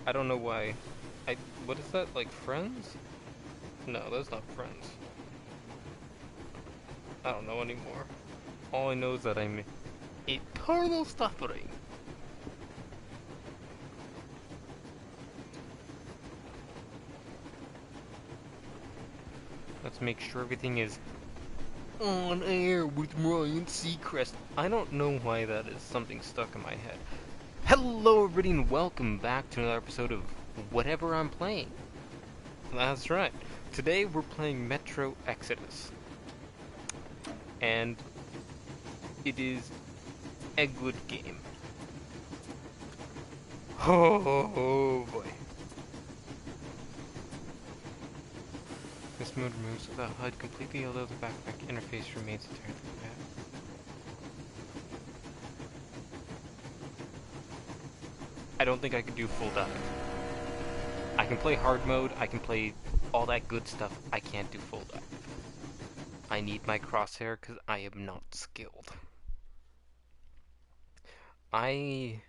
I don't know why. What is that, like Friends? No, that's not Friends. I don't know anymore. All I know is that I'm eternal suffering. Let's make sure everything is on air with Ryan Seacrest. I don't know why that is something stuck in my head. Hello everybody and welcome back to another episode of whatever I'm playing. That's right. Today we're playing Metro Exodus. And it is a good game. Oh boy. This mode removes the HUD completely, although the backpack interface remains entirely bad. I don't think I could do full dive. I can play hard mode, I can play all that good stuff, I can't do full dive. I need my crosshair because I am not skilled. I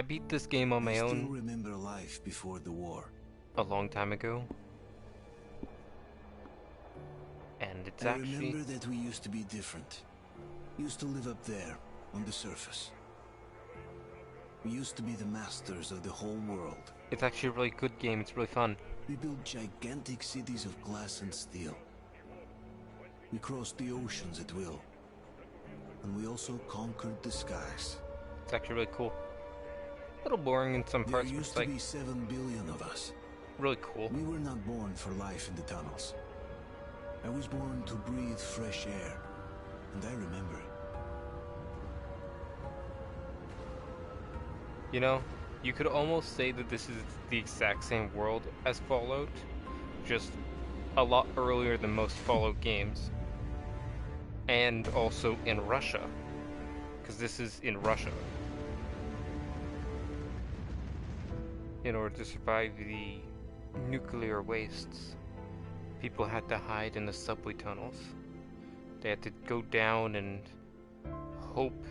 beat this game on my I still own remember life before the war. a long time ago. And it's I actually... remember that we used to be different. Used to live up there, on the surface. We used to be the masters of the whole world. It's actually a really good game, it's really fun. We built gigantic cities of glass and steel. We crossed the oceans at will. And we also conquered the skies. It's actually really cool. A little boring in some parts, There but used it's to like be 7 billion of us. really cool. We were not born for life in the tunnels. I was born to breathe fresh air, and I remember it. You know, you could almost say that this is the exact same world as Fallout, just a lot earlier than most Fallout games. And also in Russia, because this is in Russia. In order to survive the nuclear wastes, people had to hide in the subway tunnels. They had to go down and hope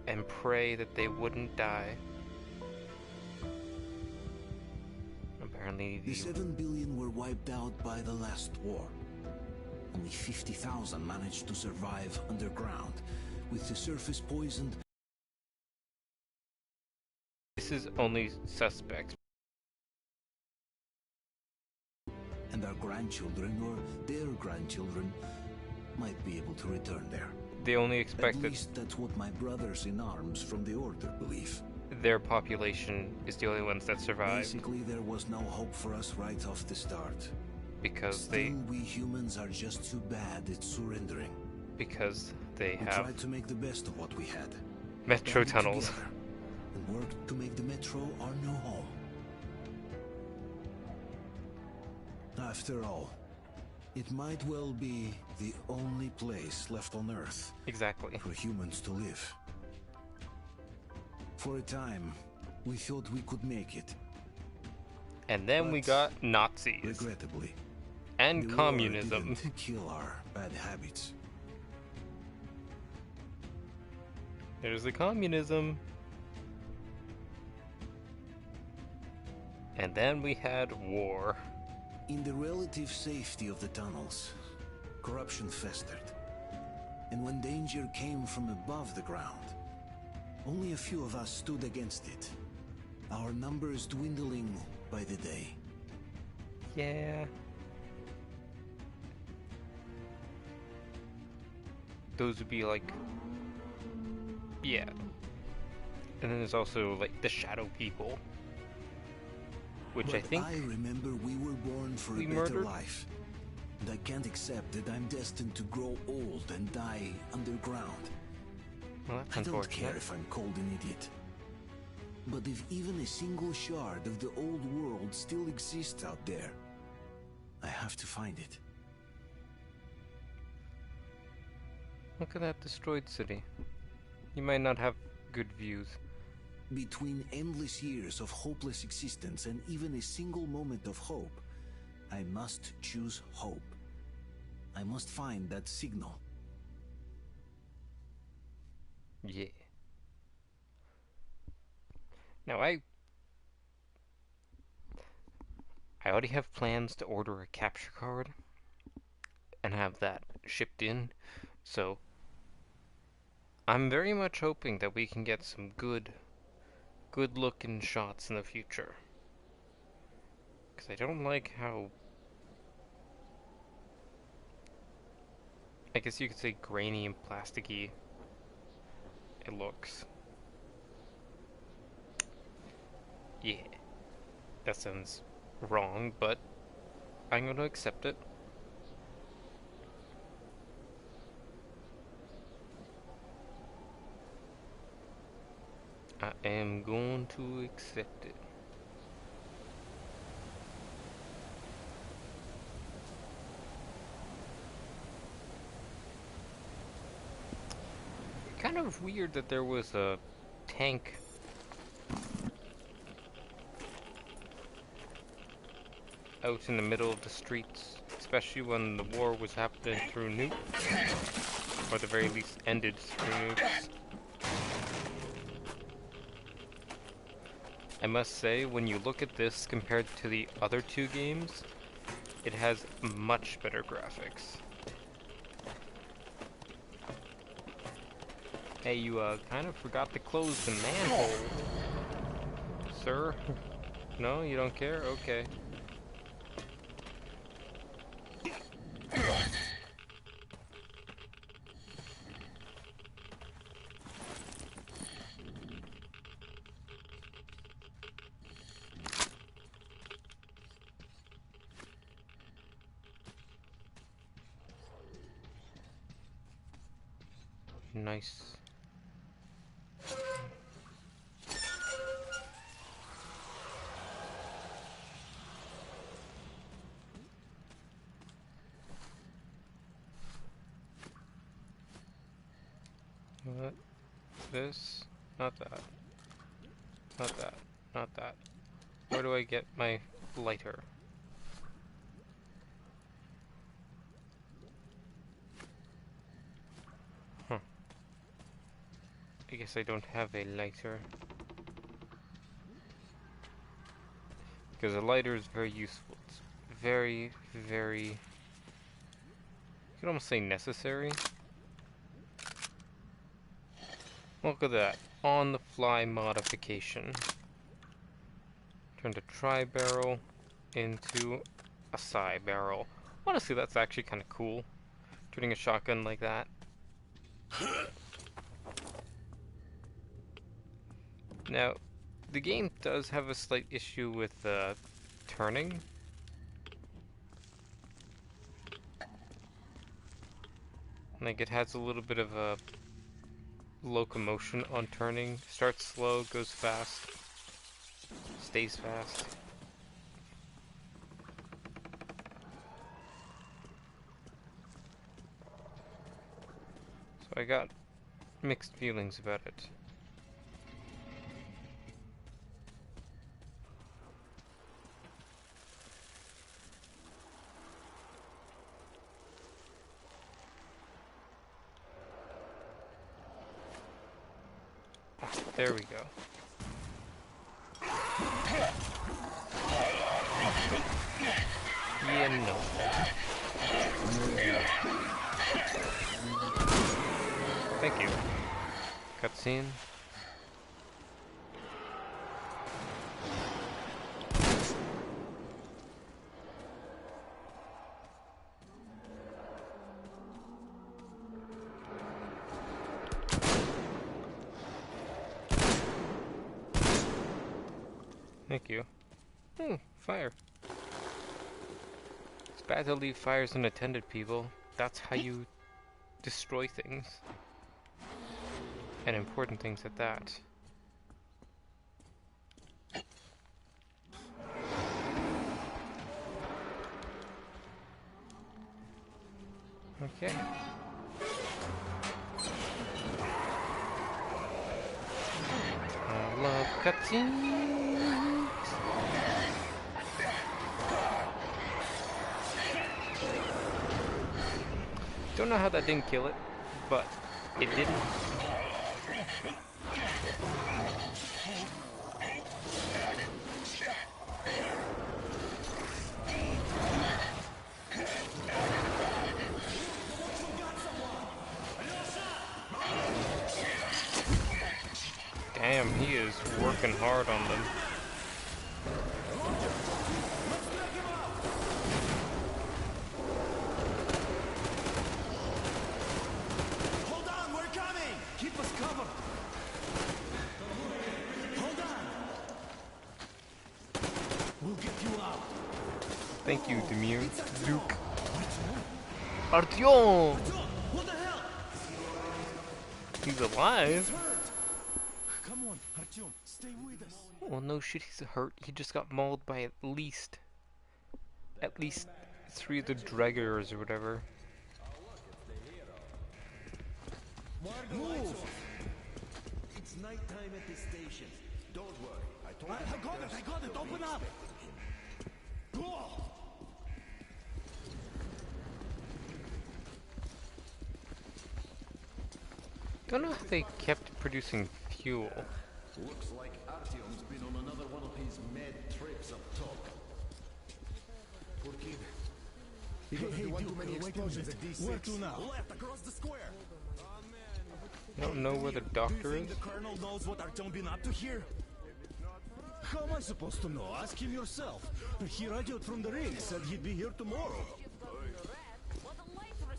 and pray that they wouldn't die. Apparently The 7 billion were wiped out by the last war. Only 50,000 managed to survive underground, with the surface poisoned. This is only suspects. And our grandchildren or their grandchildren might be able to return there. They only expect At that least that's what my brothers in arms from the Order believe. their population is the only ones that survive. Basically, there was no hope for us right off the start. Because Still, we humans are just too bad at surrendering. they We have tried to make the best of what we had. metro Banded tunnels. together and worked to make the metro our new home. After all, it might well be the only place left on Earth Exactly. for humans to live. For a time, we thought we could make it. And then we But got Nazis Regrettably, and the war communism. didn't kill our bad habits. There's the communism. And then we had war. In the relative safety of the tunnels, corruption festered. And when danger came from above the ground, only a few of us stood against it, our numbers dwindling by the day. Yeah. Those would be like... Yeah. And then there's also like the shadow people. Which But I think... I remember we were born for we a better murdered? life. And I can't accept that I'm destined to grow old and die underground. Well, that's I don't unfortunate. care if I'm called an idiot. But if even a single shard of the old world still exists out there, I have to find it. Look at that destroyed city. You might not have good views. Between endless years of hopeless existence and even a single moment of hope, I must choose hope. I must find that signal. Yeah. Now, I already have plans to order a capture card and have that shipped in, so I'm very much hoping that we can get some good looking shots in the future. Because I don't like how, I guess you could say, grainy and plasticky it looks. Yeah, that sounds wrong, but I'm going to accept it. I am going to accept it. Kind of weird that there was a tank out in the middle of the streets, especially when the war was happening through nukes, or at the very least ended through nukes. I must say, when you look at this compared to the other two games, it has much better graphics. Hey, you kind of forgot to close the manhole, sir. No, you don't care? Okay. Nice. What? This? Not that. Not that. Not that. Where do I get my lighter? Huh. I guess I don't have a lighter. Because a lighter is very useful. It's very, very... You could almost say necessary. Look at that. On-the-fly modification. Turned a tri-barrel into a side-barrel. Honestly, that's actually kind of cool. Turning a shotgun like that. Now, the game does have a slight issue with turning. Like, it has a little bit of a locomotion on turning. Starts slow, goes fast, stays fast. So I got mixed feelings about it. There we go. Yeah, no. Thank you. Cutscene. Thank you. Oh, fire. It's bad to leave fires unattended, people. That's how you destroy things. And important things at that. Okay. I love cutscenes. Don't know how that didn't kill it, but it didn't. damn, he is working hard on them. Hold on, we're coming! Keep us covered! Hold on! We'll get you out. Thank you, Demir. Duke. Artyom! What the hell? He's alive? Come on, Artyom, stay with us. Well, no shit, he's hurt. He just got mauled by at least 3 of the draggers or whatever. Move! It's nighttime at the station. Don't worry. I got it. Open up. Don't know how they kept producing fuel. Looks like Artyom's been on another one of his mad trips up top. Poor kid. Hey, one too many explosions at D6. Where to now? Left across the square. I don't know where the doctor is. The colonel knows what Artyom been up to here? How am I supposed to know? Ask him yourself. He radioed from the ring, said he'd be here tomorrow.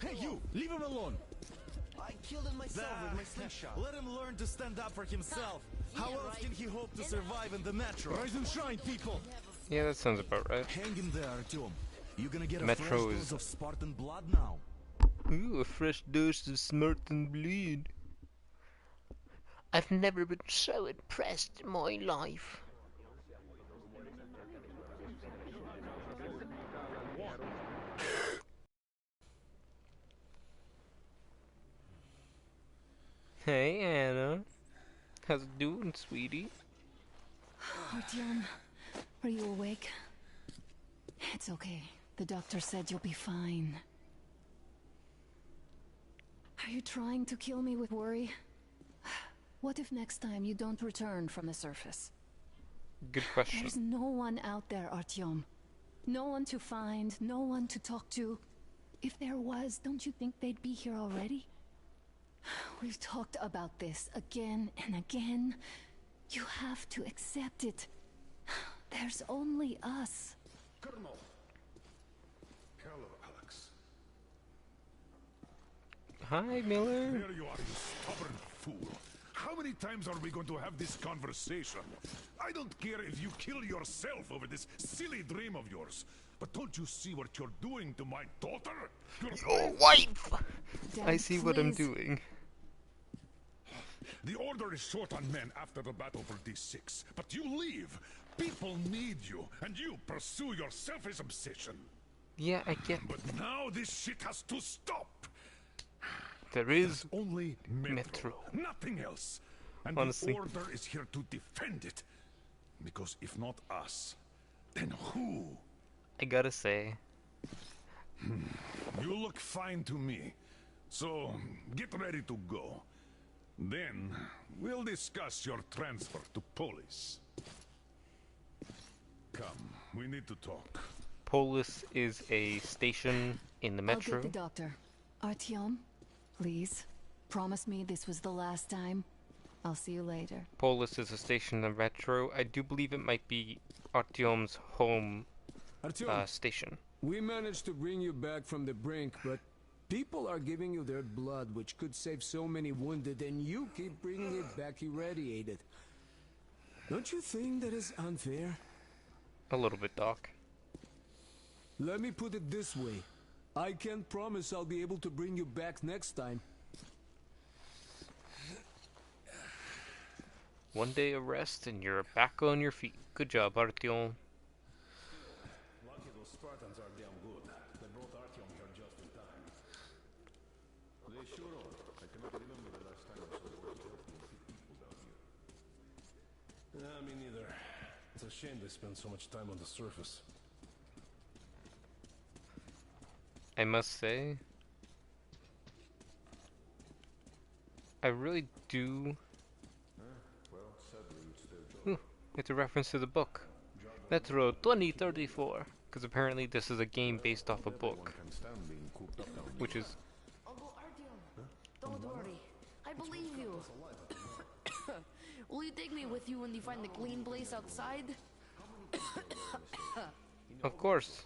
Hey, you! Leave him alone! I killed him myself with my slingshot. Let him learn to stand up for himself. How else can he hope to survive in the metro? Rise and shine, people! Yeah, that sounds about right. Hang in there, Artyom. You're gonna get a Metro fresh is... dose of Spartan blood now. Ooh, a fresh dose of Spartan bleed. I've never been so impressed in my life. Hey, Anna. How's it doing, sweetie? Artyom, are you awake? It's okay. The doctor said you'll be fine. Are you trying to kill me with worry? What if next time you don't return from the surface? Good question. There's no one out there, Artyom. No one to find, no one to talk to. If there was, don't you think they'd be here already? We've talked about this again and again. You have to accept it. There's only us. Colonel. Hello, Alex. Hi, Miller. There you are, you stubborn fool. How many times are we going to have this conversation? I don't care if you kill yourself over this silly dream of yours. But don't you see what you're doing to my daughter? Your wife! Dad, I see what I'm please. doing. The order is short on men after the battle for D6. But you leave. People need you, and you pursue your selfish obsession. Yeah, I get But now this shit has to stop. there is Only Metro. Nothing else. And Honestly. the order is here to defend it. Because if not us, then who? I gotta say, You look fine to me. So, get ready to go. Then, we'll discuss your transfer to Polis. Come, we need to talk. Polis is a station in the I'll metro. get the doctor. Artyom, please. Promise me this was the last time. I'll see you later. Polis is a station in the metro. I do believe it might be Artyom's home Artyom, station. we managed to bring you back from the brink, but people are giving you their blood, which could save so many wounded, and you keep bringing it back irradiated. Don't you think that is unfair? A little bit, Doc. Let me put it this way. I can't promise I'll be able to bring you back next time. One day of rest and you're back on your feet. Good job, Artyom. Lucky those Spartans are damn good. They brought Artyom here just in time. They sure are. I cannot remember the last time I saw the world helping people down here. Me neither. It's a shame they spend so much time on the surface. I must say, I really do. Ooh, it's a reference to the book, Metro 2034, because apparently this is a game based off a book, which is. Uncle Artyom, don't worry. I believe you. Will you take me with you when you find the clean place outside? Of course.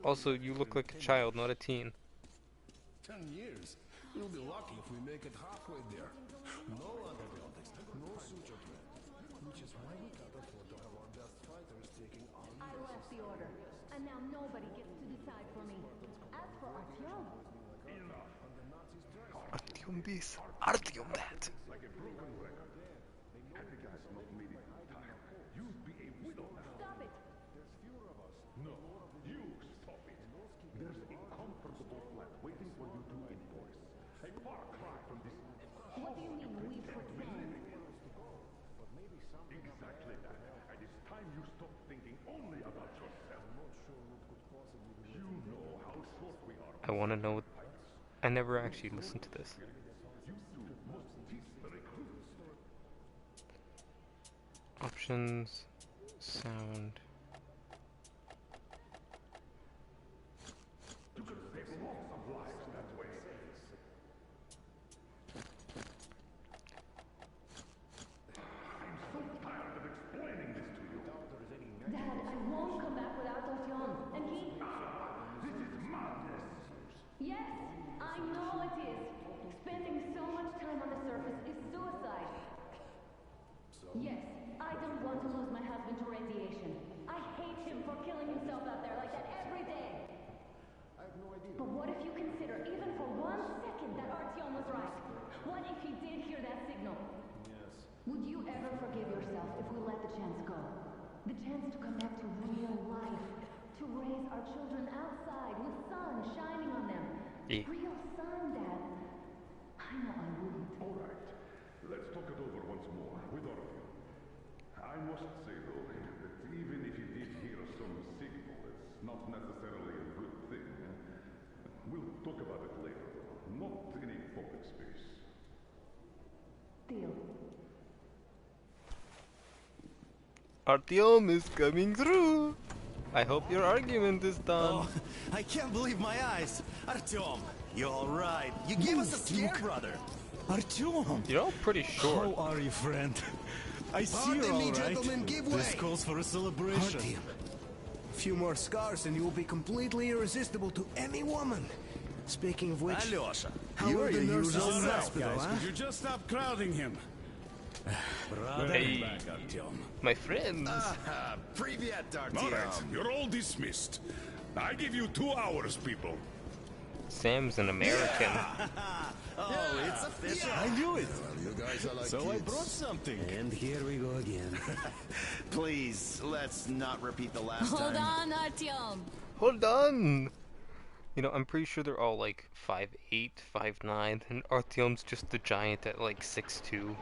Also, you look like a child, not a teen. 10 years. We'll be lucky if we make it halfway there. No antibiotics, no suture thread. Which is why we can't afford to have our best fighters taking on. I left the order, and now nobody gets to decide for me. As for Artyom, Artyom this. Artyom that. Like a broken record. Happy guy's not made it in time. You'd be a widow now. stop it! No, you stop it. There's a comfortable flat waiting for you to invoice. A far cry from this. What do you mean we pretend? Exactly that. And it's time you stop thinking only about yourself. You know how short we are. I want to know. I never actually listened to this. You two must teach the recruits. Options, sound. You can save lots of lives that way. I'm so tired of explaining this to you. Dad, I won't come back without Artyom, and he... This is madness. Yes, I know it is. Spending so much time on the surface is suicide. Yes, I don't want to lose my husband to radiation. I hate him for killing himself out there like that every day. But what if you consider, even for 1 second, that Artyom was right? What if he did hear that signal? Yes. Would you ever forgive yourself if we let the chance go? The chance to come back to real life. To raise our children outside with sun shining on them. Yeah. Real sun, Dad. I know I wouldn't. All right. Let's talk it over once more with all of you. I must say, though, that even if you did hear some signal, it's not necessarily a good thing. We'll talk about it later, though. Not in a public space. Deal. Artyom is coming through. I hope your argument is done. Oh, I can't believe my eyes. Artyom, you all right? You gave us a scare, brother. Artyom! You're all pretty short. How are you, friend? I see Pardon you're me, all right. gentlemen, give This way. calls for a celebration. Artyom. A few more scars and you will be completely irresistible to any woman. Speaking of which, Alyosha, how you are are the your nurses usual in the self, hospital, guys. huh? Could you just stop crowding him? Brother, Hey, Back, Artyom. my friends. Привет, All right, Artyom. you're all dismissed. I give you 2 hours, people. Sam's an American. Oh, it's official. I knew it. You guys are like So I brought something. And here we go again. Please, let's not repeat the last Hold time. on, Artyom. Hold on. You know, I'm pretty sure they're all like 5'8", 5'9", and Artyom's just the giant at like 6'2".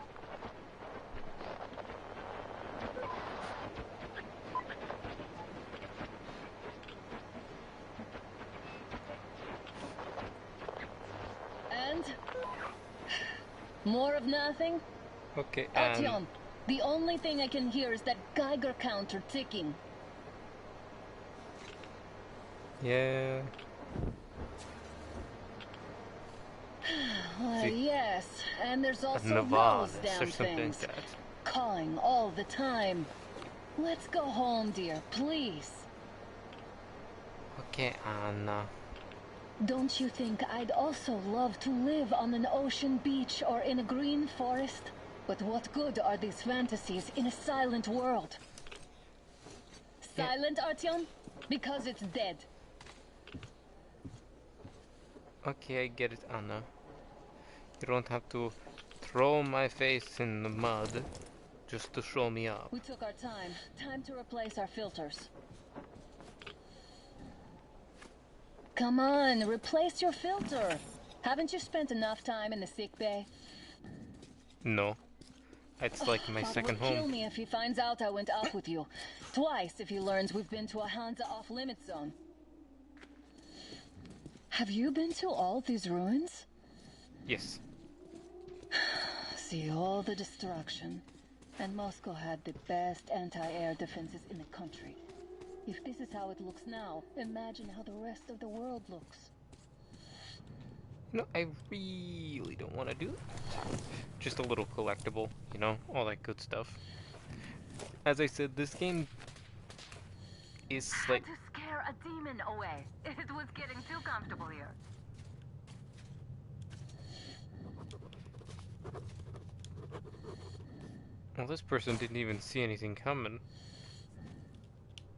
And? More of nothing? Okay, Artyom, the only thing I can hear is that Geiger counter ticking. yeah. See, Yes, and there's also Nevada those or damn something like things. that. Calling all the time. Let's go home, dear, please. Okay, Anna. Don't you think I'd also love to live on an ocean beach or in a green forest? But what good are these fantasies in a silent world? Silent, Artyom? Because it's dead. Okay, I get it, Anna. You don't have to throw my face in the mud just to show me up. We took our time. Time to replace our filters. Come on, replace your filter. Haven't you spent enough time in the sick bay? No. It's like my Father second would kill home. me if he finds out I went out with you. Twice if he learns we've been to a Hansa off-limit zone. Have you been to all these ruins? Yes. See all the destruction. And Moscow had the best anti-air defenses in the country. If this is how it looks now, imagine how the rest of the world looks. No, I really don't want to do it. just a little collectible, you know, all that good stuff. As I said, this game is like... Had to scare a demon away. It was getting too comfortable here. Well, this person didn't even see anything coming.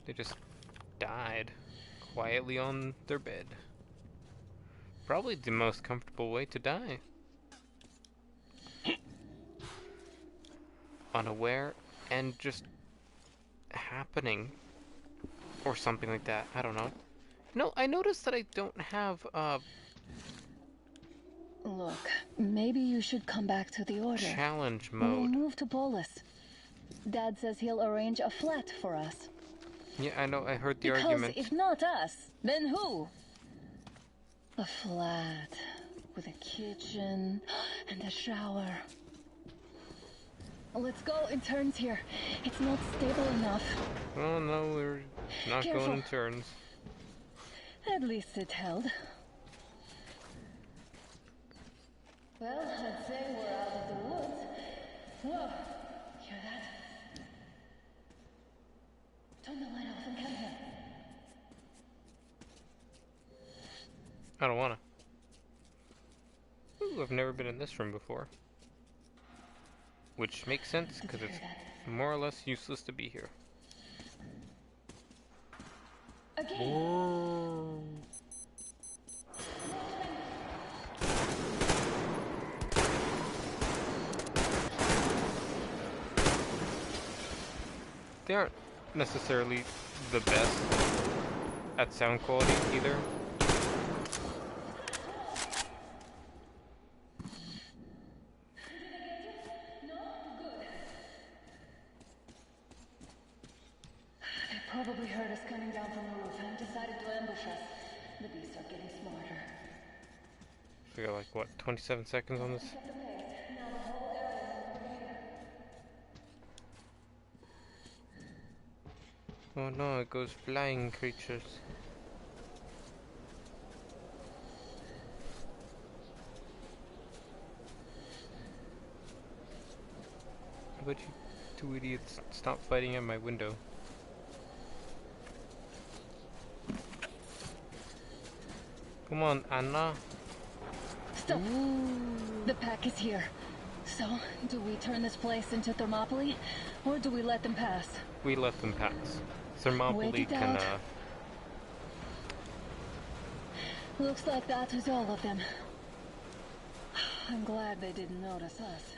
They just died quietly on their bed. Probably the most comfortable way to die. Unaware and just happening. Or something like that. I don't know. No, I noticed that I don't have Look, maybe you should come back to the order. challenge We'll mode. move to Polis. Dad says he'll arrange a flat for us. Yeah, I know, I heard the Because argument. if not us, then who? A flat with a kitchen and a shower. Let's go in turns here. It's not stable enough. Oh no, we're not Careful. going in turns. At least it held. Well, I'd say we're out of the woods. Whoa, hear that? Turn the light off and come here. I don't wanna. Ooh, I've never been in this room before. Which makes sense, because it's more or less useless to be here. Again. Whoa. They aren't necessarily the best at sound quality either. Probably heard us coming down from the roof and decided to ambush us. The beasts are getting smarter. We got like, what, 27 seconds on this? Oh no, it goes flying creatures. How about you two idiots stop fighting at my window? Come on, Anna. Stop! The pack is here. So, do we turn this place into Thermopylae, or do we let them pass? We let them pass. Thermopylae Wait it can, out. Looks like that was all of them. I'm glad they didn't notice us.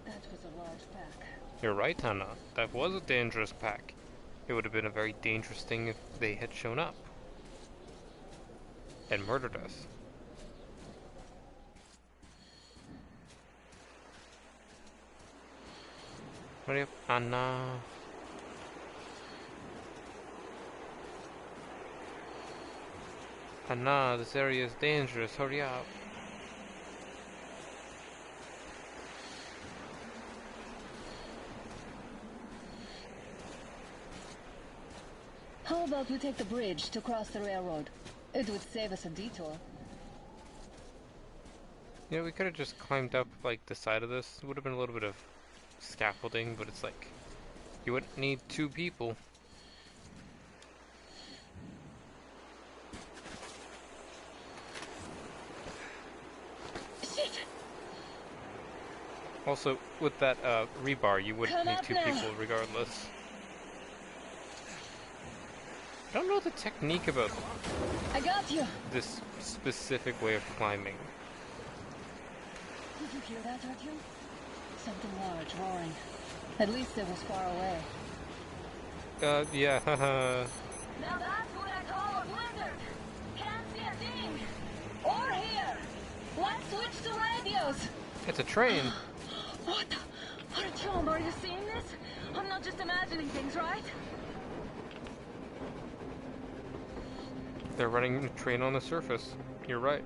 That was a large pack. You're right, Anna. That was a dangerous pack. It would have been a very dangerous thing if they had shown up and murdered us. Hurry up, Anna. Anna, this area is dangerous. Hurry up. How about we take the bridge to cross the railroad? It would save us a detour. Yeah, we could have just climbed up, like, the side of this. It would have been a little bit of scaffolding, but it's like, you wouldn't need two people. Shit! Also, with that rebar, you wouldn't Come need up two now. people regardless. I don't know the technique about I got you! this specific way of climbing. Did you hear that, Artyom? Something large roaring. At least it was far away. Yeah, haha. Now that's what I call a blizzard! Can't see a thing! Or hear! Let's switch to radios! It's a train. What? Artyom, are you seeing this? I'm not just imagining things, right? They're running a train on the surface. You're right.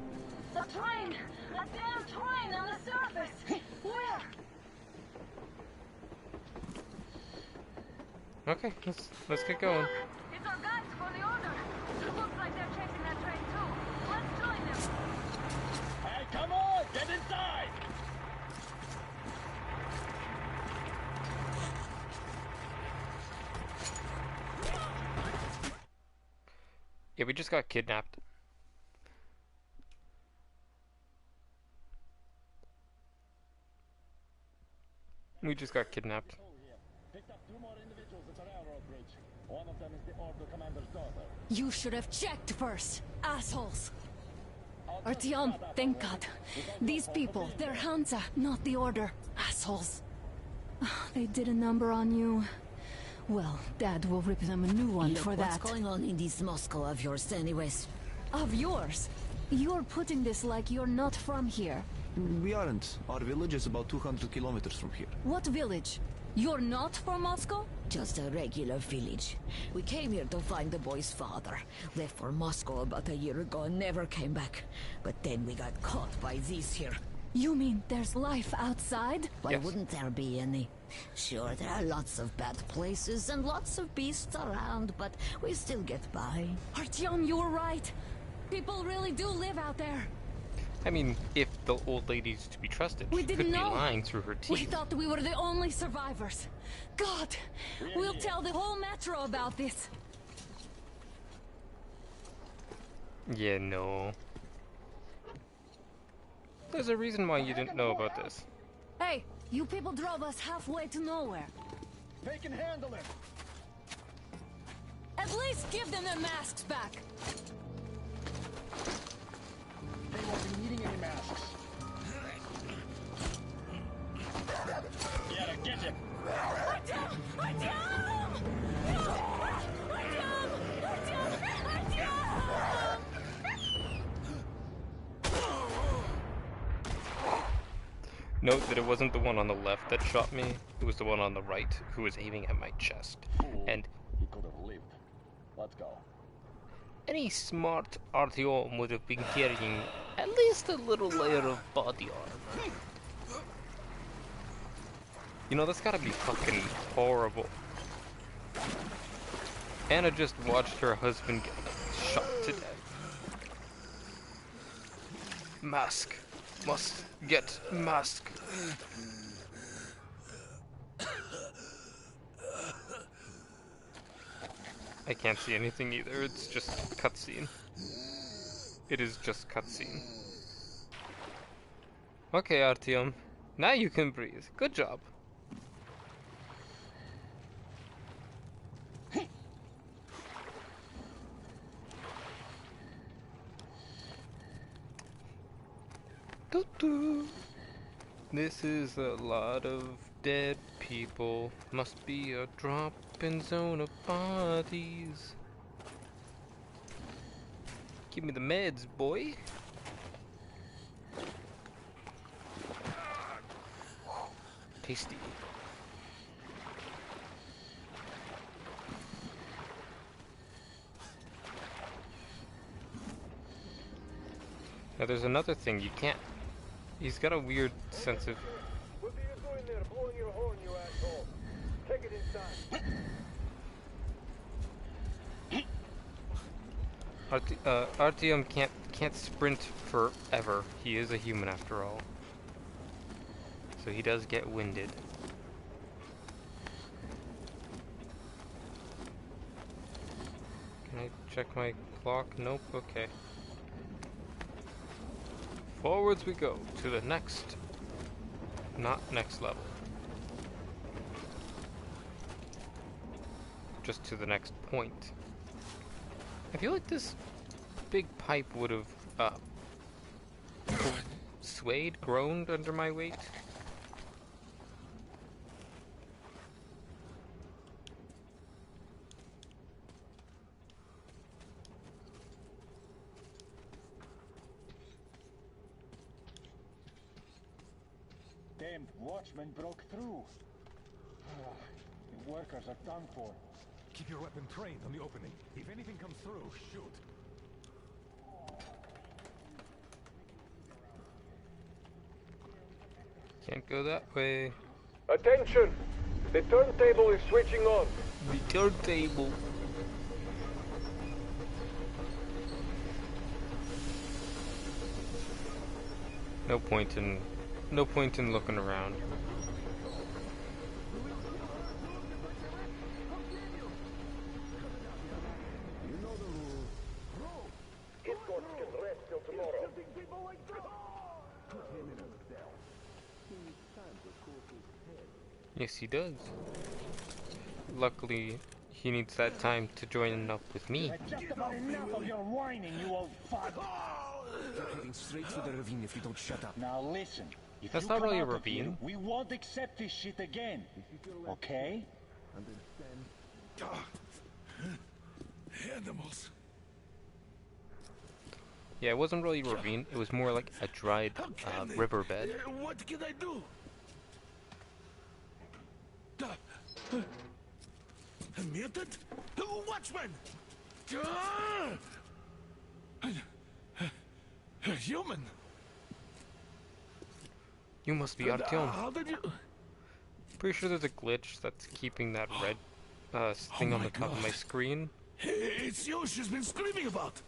A train! A damn train on the surface! Where? Okay, let's get going. It's our guys for the order! Looks like they're chasing that train too. Let's join them! Hey, come on! Get inside! Yeah, we just got kidnapped. We just got kidnapped. Picked up 2 more individuals at the railroad bridge. One of them is the Order Commander's daughter. You should have checked first, assholes. Artyom, thank God. These people, they're Hansa, not the Order. Assholes. They did a number on you. Well, Dad will rip them a new one for that. What's going on in this Moscow of yours anyways? Of yours? You're putting this like you're not from here. We aren't. Our village is about 200 kilometers from here. What village? You're not from Moscow? Just a regular village. We came here to find the boy's father. Left for Moscow about a year ago and never came back. But then we got caught by these here. You mean there's life outside? Why Yes. wouldn't there be any? Sure, there are lots of bad places and lots of beasts around, but we still get by. Artyom, you were right. People really do live out there. I mean, if the old lady's to be trusted, We she didn't could know. be lying through her We teeth. thought we were the only survivors. God, we'll tell the whole metro about this. Yeah, no. There's a reason why you didn't know about this. Hey, you people drove us halfway to nowhere. They can handle it. At least give them their masks back. They won't be needing any masks. Yeah, get him. Artyom! Artyom! No! Artyom! Artyom! Artyom! Note that it wasn't the one on the left that shot me, it was the one on the right who was aiming at my chest. And He could have lived. Let's go. any smart Artyom would have been carrying at least a little layer of body armor. You know, that's gotta be fucking horrible. Anna just watched her husband get shot to death. Mask. Must get mask. I can't see anything either, it's just cutscene. It is just cutscene. Okay, Artyom. Now you can breathe. Good job. Doo-doo. This is a lot of dead people. Must be a drop-in zone of bodies. Give me the meds, boy. Tasty. Now there's another thing you can't. He's got a weird sense of. What are you doing there, blowing your horn, you asshole? Take it inside. Artyom can't sprint forever. He is a human after all. So he does get winded. Can I check my clock? Nope, okay. Forwards we go to the next, not next level. Just to the next point. I feel like this big pipe would have swayed, groaned under my weight. Damned watchman broke through. The workers are done for. Keep your weapon trained on the opening. If anything comes through, shoot. Can't go that way. Attention! The turntable is switching on. The turntable. No point in looking around. You know the rule. Yes, he does. Luckily, he needs that time to join up with me. Just about enough of your whining, you old fag. You're heading straight for the ravine if you don't shut up. Now listen, if That's you not come really a out of here, ravine. we won't accept this shit again. Okay? Animals. Yeah, it wasn't really a ravine. It was more like a dried riverbed. What can I do? A mutant? Watchman! A human? You must be Artyom. How did you... Pretty sure there's a glitch that's keeping that red thing on the top of my screen. It's you she's been screaming about.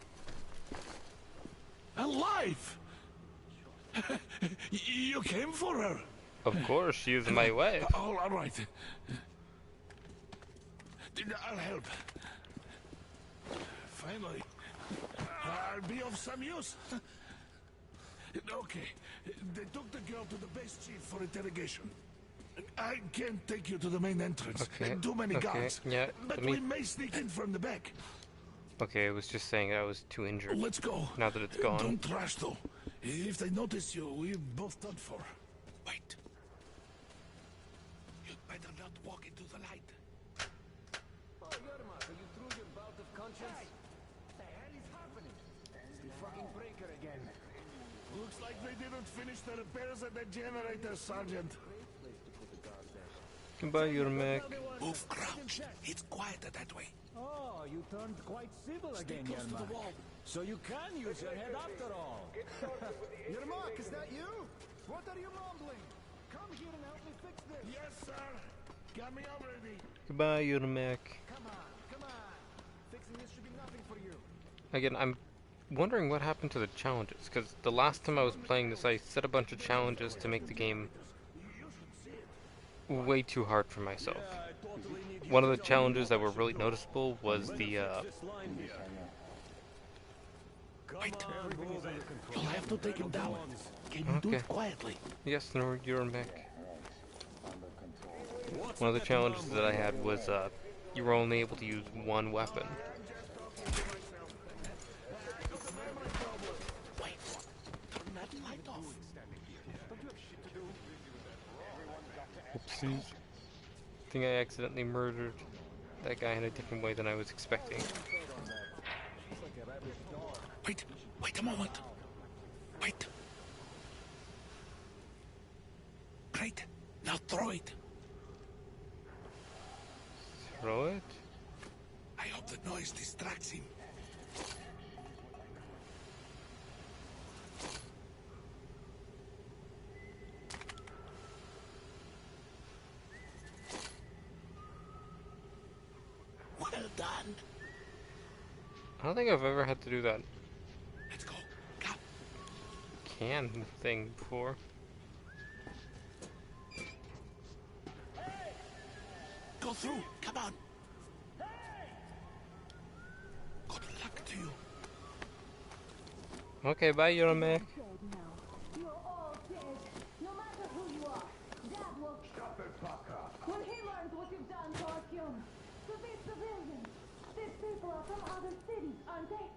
Alive! You came for her. Of course, she is my wife. All right. I'll help. Finally, I'll be of some use. Okay, they took the girl to the base chief for interrogation. I can't take you to the main entrance. Okay. Too many guards. Yeah. But we may sneak in from the back. Okay, I was just saying I was too injured. Let's go. Now that it's gone. Don't rush though. If they notice you, we're both done for. Wait. You'd better not walk into the light. Oh, Yerma, are you through your bout of conscience? The hell is happening? It's the fucking breaker again. Looks like they didn't finish the repairs at the generator, Sergeant. Goodbye, your mech. Move crouched. It's quieter that way. Oh, you turned quite civil Stay again, close to the Yermak. wall. So you can use your head after all. Yermak, is that you? What are you mumbling? Come here and help me fix this. Yes, sir. Got me already. Goodbye, your mech. Come on. Fixing this should be nothing for you. Again, I'm wondering what happened to the challenges, because the last time I was playing this, I set a bunch of challenges to make the game way too hard for myself. One of the challenges that were really noticeable was the, Wait. You'll have to take him down. Can you do it quietly? yes, no, your mech. One of the challenges that I had was, you were only able to use one weapon. Wait. Turn that light off. Oopsies. I think I accidentally murdered that guy in a different way than I was expecting. Wait a moment. Wait. Great. Now throw it. Throw it? I hope the noise distracts him. Well done. I don't think I've ever had to do that Let's go. Come. can thing before. Go through. Come on. Good luck to you. Okay, bye, your mech. You're all dead. No matter who you are. Dad will... Shut the fuck up. When he learns what you've done to Artyom, to these civilians, these people are from other cities, aren't they?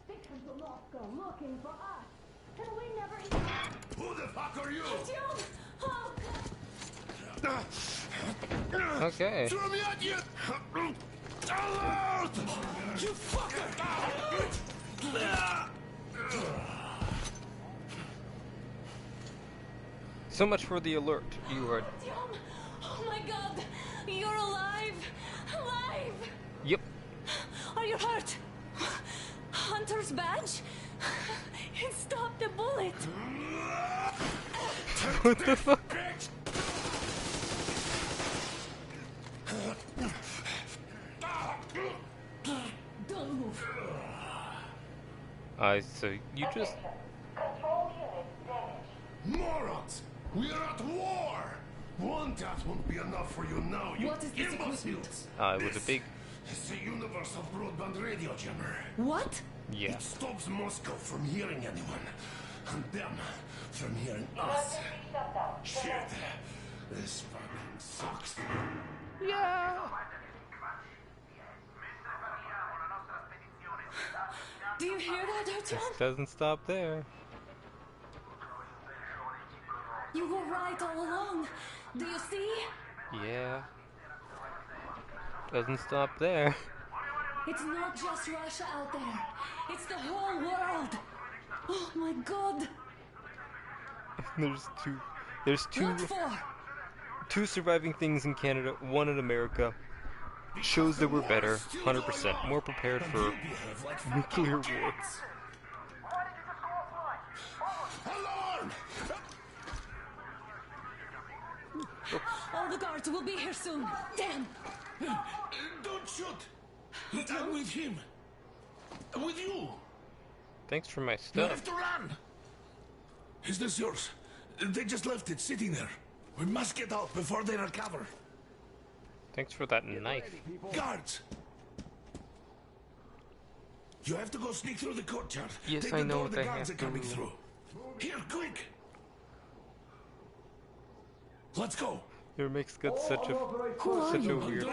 They come to Moscow looking for us. And we never even... Who the fuck are you? Artyom! Oh, Okay. Throw me at you! Alert! You fucker! So much for the alert. You are... Artyom! Oh my god! You're alive! Alive! Yep. Are you hurt? Hunter's badge? It stopped the bullet! What the fuck? Don't move. So you just... Morons! We're at war! One death won't be enough for you now, you What is this imbeciles! it was a big... It's a universal broadband radio jammer. What? Yeah. It stops Moscow from hearing anyone. and them from hearing us. Shit. This fucking sucks. Yeah. Do you hear that, Artyom? Doesn't stop there. You were right all along. Do you see? Yeah. Doesn't stop there. It's not just Russia out there. It's the whole world. Oh my God. There's What for? two surviving things in Canada, one in America. Shows that we're better, 100% more prepared for nuclear war. Alarm! All the guards will be here soon. Damn. Don't shoot! I'm with him. With you. Thanks for my You stuff. have to run. Is this yours? They just left it sitting there. We must get out before they recover. Thanks for that knife. Guards! You have to go sneak through the courtyard. Yes, Take I the know door what the they guards are have to coming do. through. Here, quick! Let's go! Your mix got such a weird.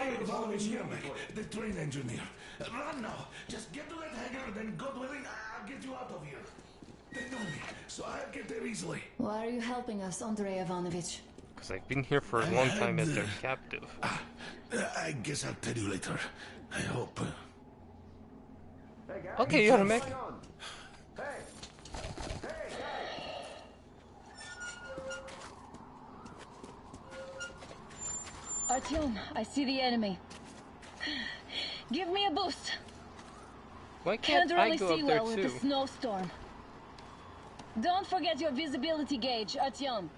The train engineer. Run now. Just get to that hangar, then God willing, I'll get you out of here. They know me, so I'll get there easily. Why are you helping us, Andrei Ivanovich? Because I've been here for a long time as their captive. I guess I'll tell you later. I hope. Okay, Yarmek. Artyom, I see the enemy. Give me a boost. Why Can't can't I really go see up there well with the too? snowstorm. Don't forget your visibility gauge, Artyom.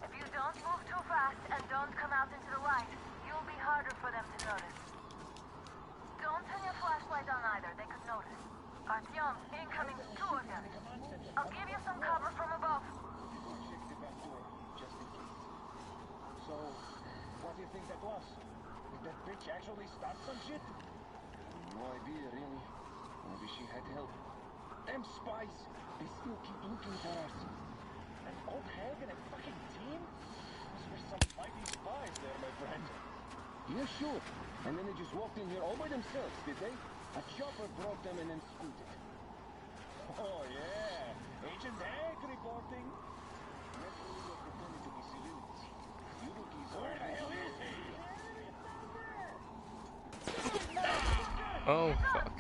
If you don't move too fast and don't come out into the light, you'll be harder for them to notice. Don't turn your flashlight on either, they could notice. Artyom, incoming, 2 of them. I'll give you some cover from above. So, what do you think that was? Did that bitch actually start some shit? No idea, really. Maybe she had help. Them spies, they still keep looking for us. And old Hag and a fucking team? Those were some mighty spies there, my friend. Yeah, sure. And then they just walked in here all by themselves, did they? A chopper brought them and then scooted. Oh, yeah. Agent Hag reporting. Naturally, we're pretending to be civilians. You look easy. Where the hell is he? Oh, fuck.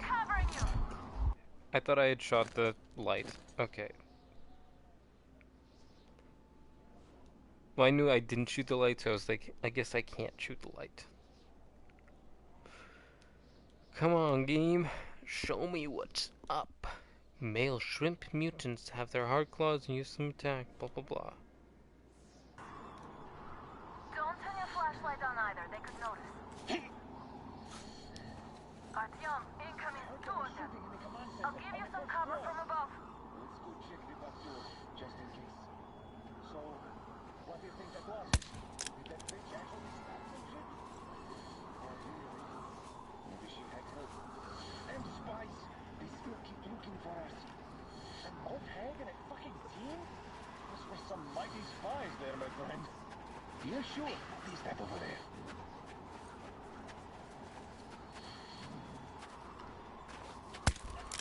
I thought I had shot the light. Okay. Well, I knew I didn't shoot the light, so I was like, I guess I can't shoot the light. Come on, game. Show me what's up. Male shrimp mutants have their hard claws and use some attack, blah blah blah. Don't turn your flashlight on either, they could notice. Artyom, incoming, 2 of them. I'll give you some cover from above. Let's go check the back door, just in case. So, what do you think that was? Did that bitch actually start some shit? Oh, really? Maybe she had help. Them spies, they still keep looking for us. And old Hag and a fucking team? Those were some mighty spies there, my friend. Yeah, sure. What is that over there?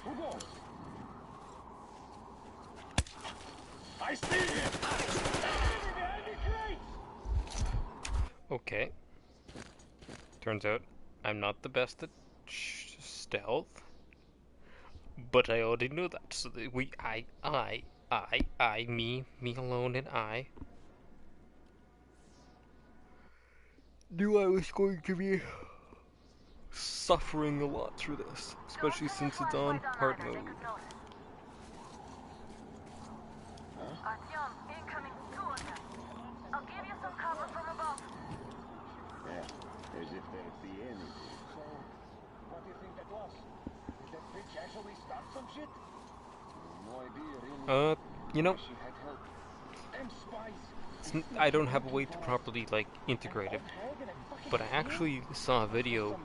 Who goes? I see him! Behind the crate! Okay. Turns out I'm not the best at stealth, but I already knew that. So that me alone, and I knew I was going to be suffering a lot through this, especially since it's on hard mode. Artyom, incoming, 2 of them. I'll give you some cover from above. Yeah, as if there'd be any. So, what do you think that was? Did that bitch actually start some shit? No idea, really. You know, She had help. Them spies. I don't have a way to properly, like, integrate it, but I actually saw a video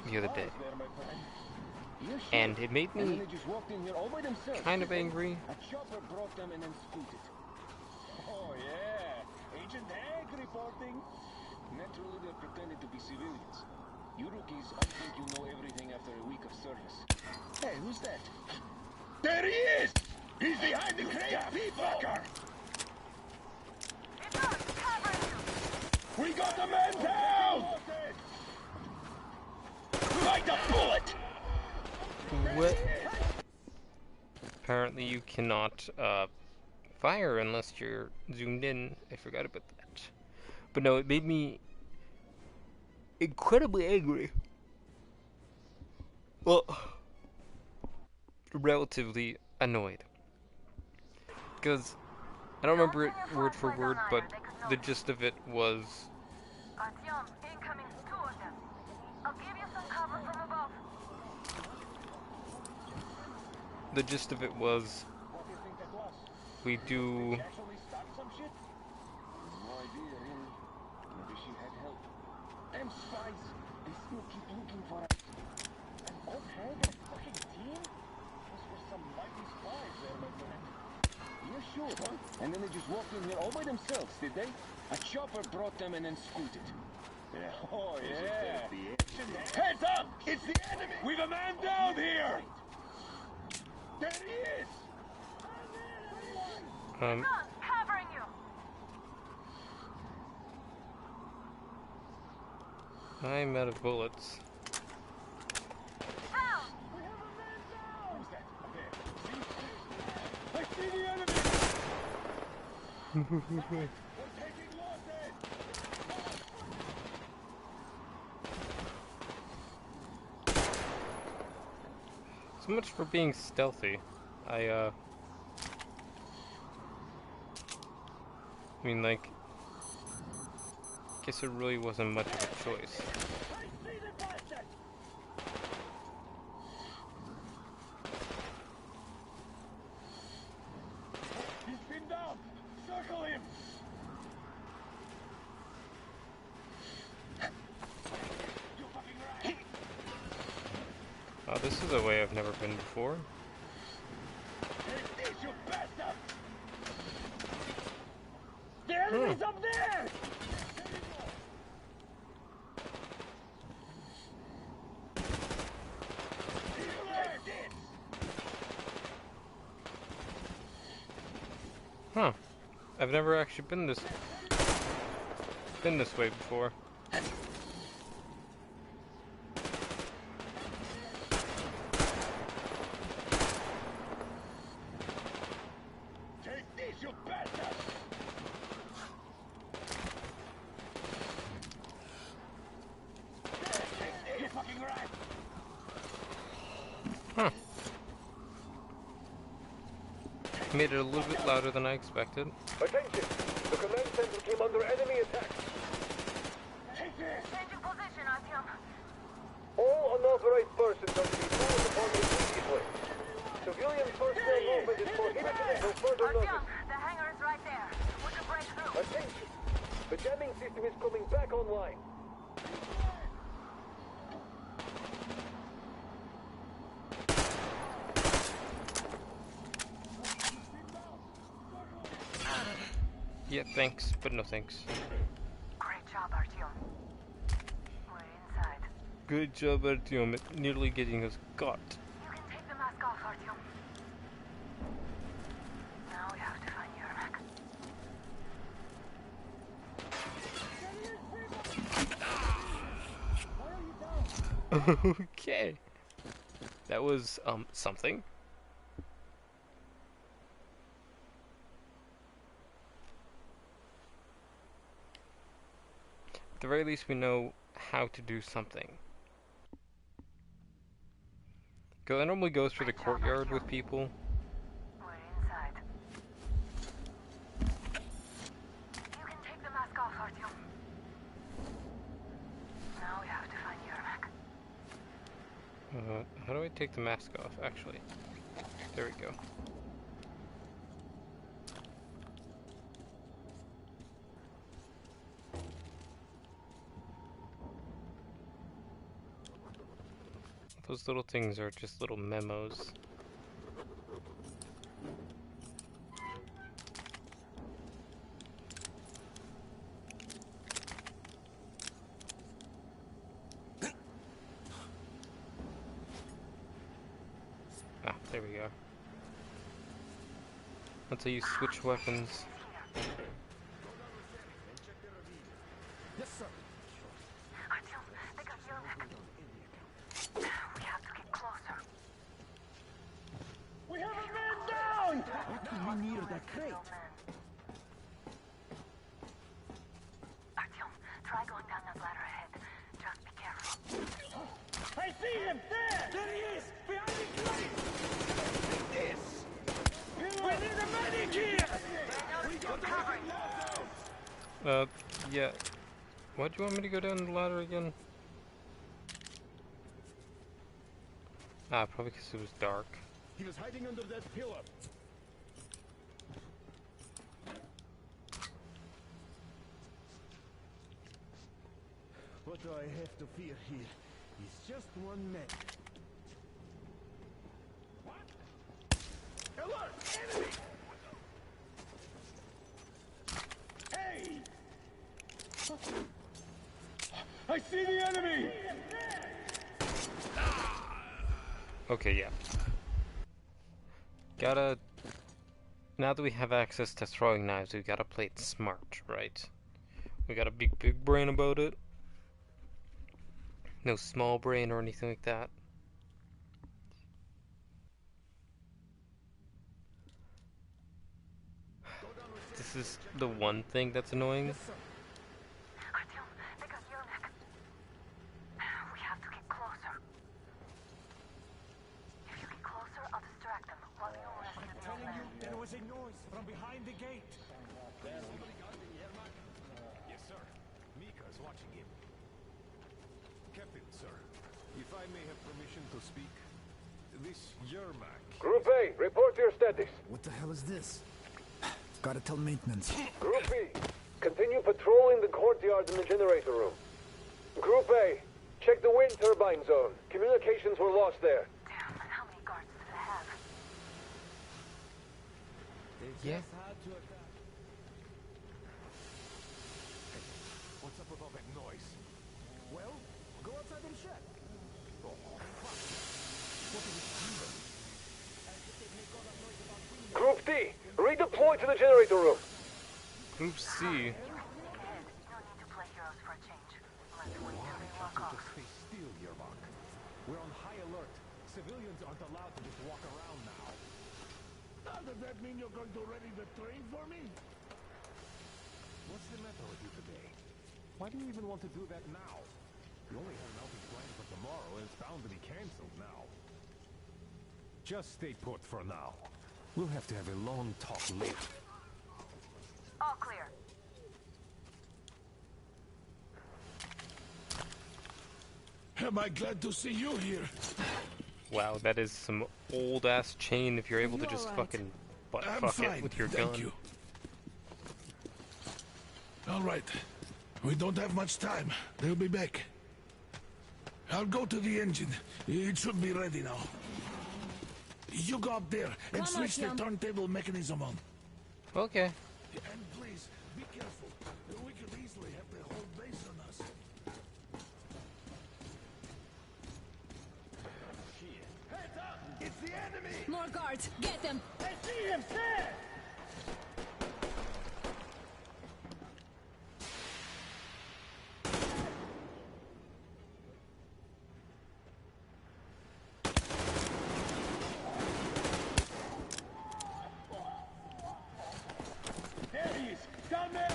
the other day and it made And then me they just walked in here all by themselves. kind of angry. A chopper brought them and then scooted. Oh yeah, Agent Hank reporting. Naturally, they're pretending to be civilians. You rookies, I think you know everything after a week of service. Hey, who's that? There he is! He's behind the crate, fucker! We got the man down! Fight the bullet! What? Apparently you cannot fire unless you're zoomed in. I forgot about that. But no, it made me incredibly angry. Well, relatively annoyed. Because I don't remember it word for word, but the gist of it was... Artyom, incoming, 2 of them. I'll give you some cover from above. The gist of it was... What do you think that was? We do... Did she actually start some shit? No idea, really. Maybe she had help. Them spies, they still keep looking for us. An old head and a fucking team? Those were some mighty spies there, my friend. Yeah, sure, huh? And then they just walked in here all by themselves, did they? A chopper brought them and then scooted. Yeah. Oh, yeah. Heads up! It's the enemy! We've a man down here! There he is! Covering you! I'm out of bullets. Down! Who's that? Up there. See? I see the enemy! We're taking losses! So much for being stealthy. I mean, like... guess it really wasn't much of a choice. I see the bastard! He's pinned down! Circle him! You fucking rat! Oh, this is a way I've never been before. Take this, you bastard! The enemy's up there! Huh. I've never actually been this way before. Take this, you bastard! You fucking rat! Huh. Made it a little bit louder than I expected. Attention! The command center came under enemy attack. Take this! Changing position, Artyom. All unauthorized persons are to be called upon immediately. Civilian personnel movement is prohibited until further Artyom, notice. the hangar is right there. We can break through. Attention! The jamming system is coming back online. Yeah, thanks, but no thanks. Great job, Artyom. We're inside. Good job, Artyom, at nearly getting us caught. You can take the mask off, Artyom. Now we have to find Yermak. Okay. That was, something. At the very least, we know how to do something. Because I normally goes for the courtyard with people. We're inside. You can take the mask off, Artyom. Now we have to find Yermak. How do I take the mask off, actually? There we go. Those little things are just little memos. Ah, there we go. Until you switch weapons. Yes, sir. Artyom, they got Yelnik. We have to get closer. We have a man down! What can we near that crate? Artyom, try going down that ladder ahead. Just be careful. I see him! There! There he is! Behind the crate! Take this! We need a medic here! We got Yeah. Why'd you want me to go down the ladder again? Ah, probably because it was dark. He was hiding under that pillar. What do I have to fear here? He's just one man. What? Alert! Enemy! Hey! I see the enemy! Okay, yeah. Now that we have access to throwing knives, we gotta play it smart, right? We gotta be big brain about it. No small brain or anything like that. This is the one thing that's annoying. Artyom, they got Yelnik. We have to get closer. If you get closer, I'll distract them while you rescue the old Telling you, man. there was a noise from behind the gate. Yes, sir. Mika's watching him. Captain, sir, if I may have permission to speak, this Yermak. Group A, report your status. What the hell is this? Gotta tell maintenance. Group B, continue patrolling the courtyard and the generator room. Group A, check the wind turbine zone. Communications were lost there. Damn, how many guards do they have? Yeah. What's up with all that noise? Well, go outside and check. Oh, fuck. What did it do? Group D, redeploy to the generator room. Group C. No need to play heroes for a change. Let's wait till they walk off. Just stay still, Yermak. We're on high alert. Civilians aren't allowed to just walk around now. Does that mean you're going to ready the train for me? What's the matter with you today? Why do you even want to do that now? You only have an outing planned for tomorrow, and it's bound to be cancelled now. Just stay put for now. We'll have to have a long talk later. All clear. Am I glad to see you here? Wow, that is some old ass chain if you're able to just fucking butt fuck it with your gun. You. All right. We don't have much time. They'll be back. I'll go to the engine. It should be ready now. You go up there and switch the turntable mechanism on. Okay. And please, be careful. We could easily have the whole base on us. Heads up! It's the enemy! More guards! Get them! I see him there! There he is! Down there!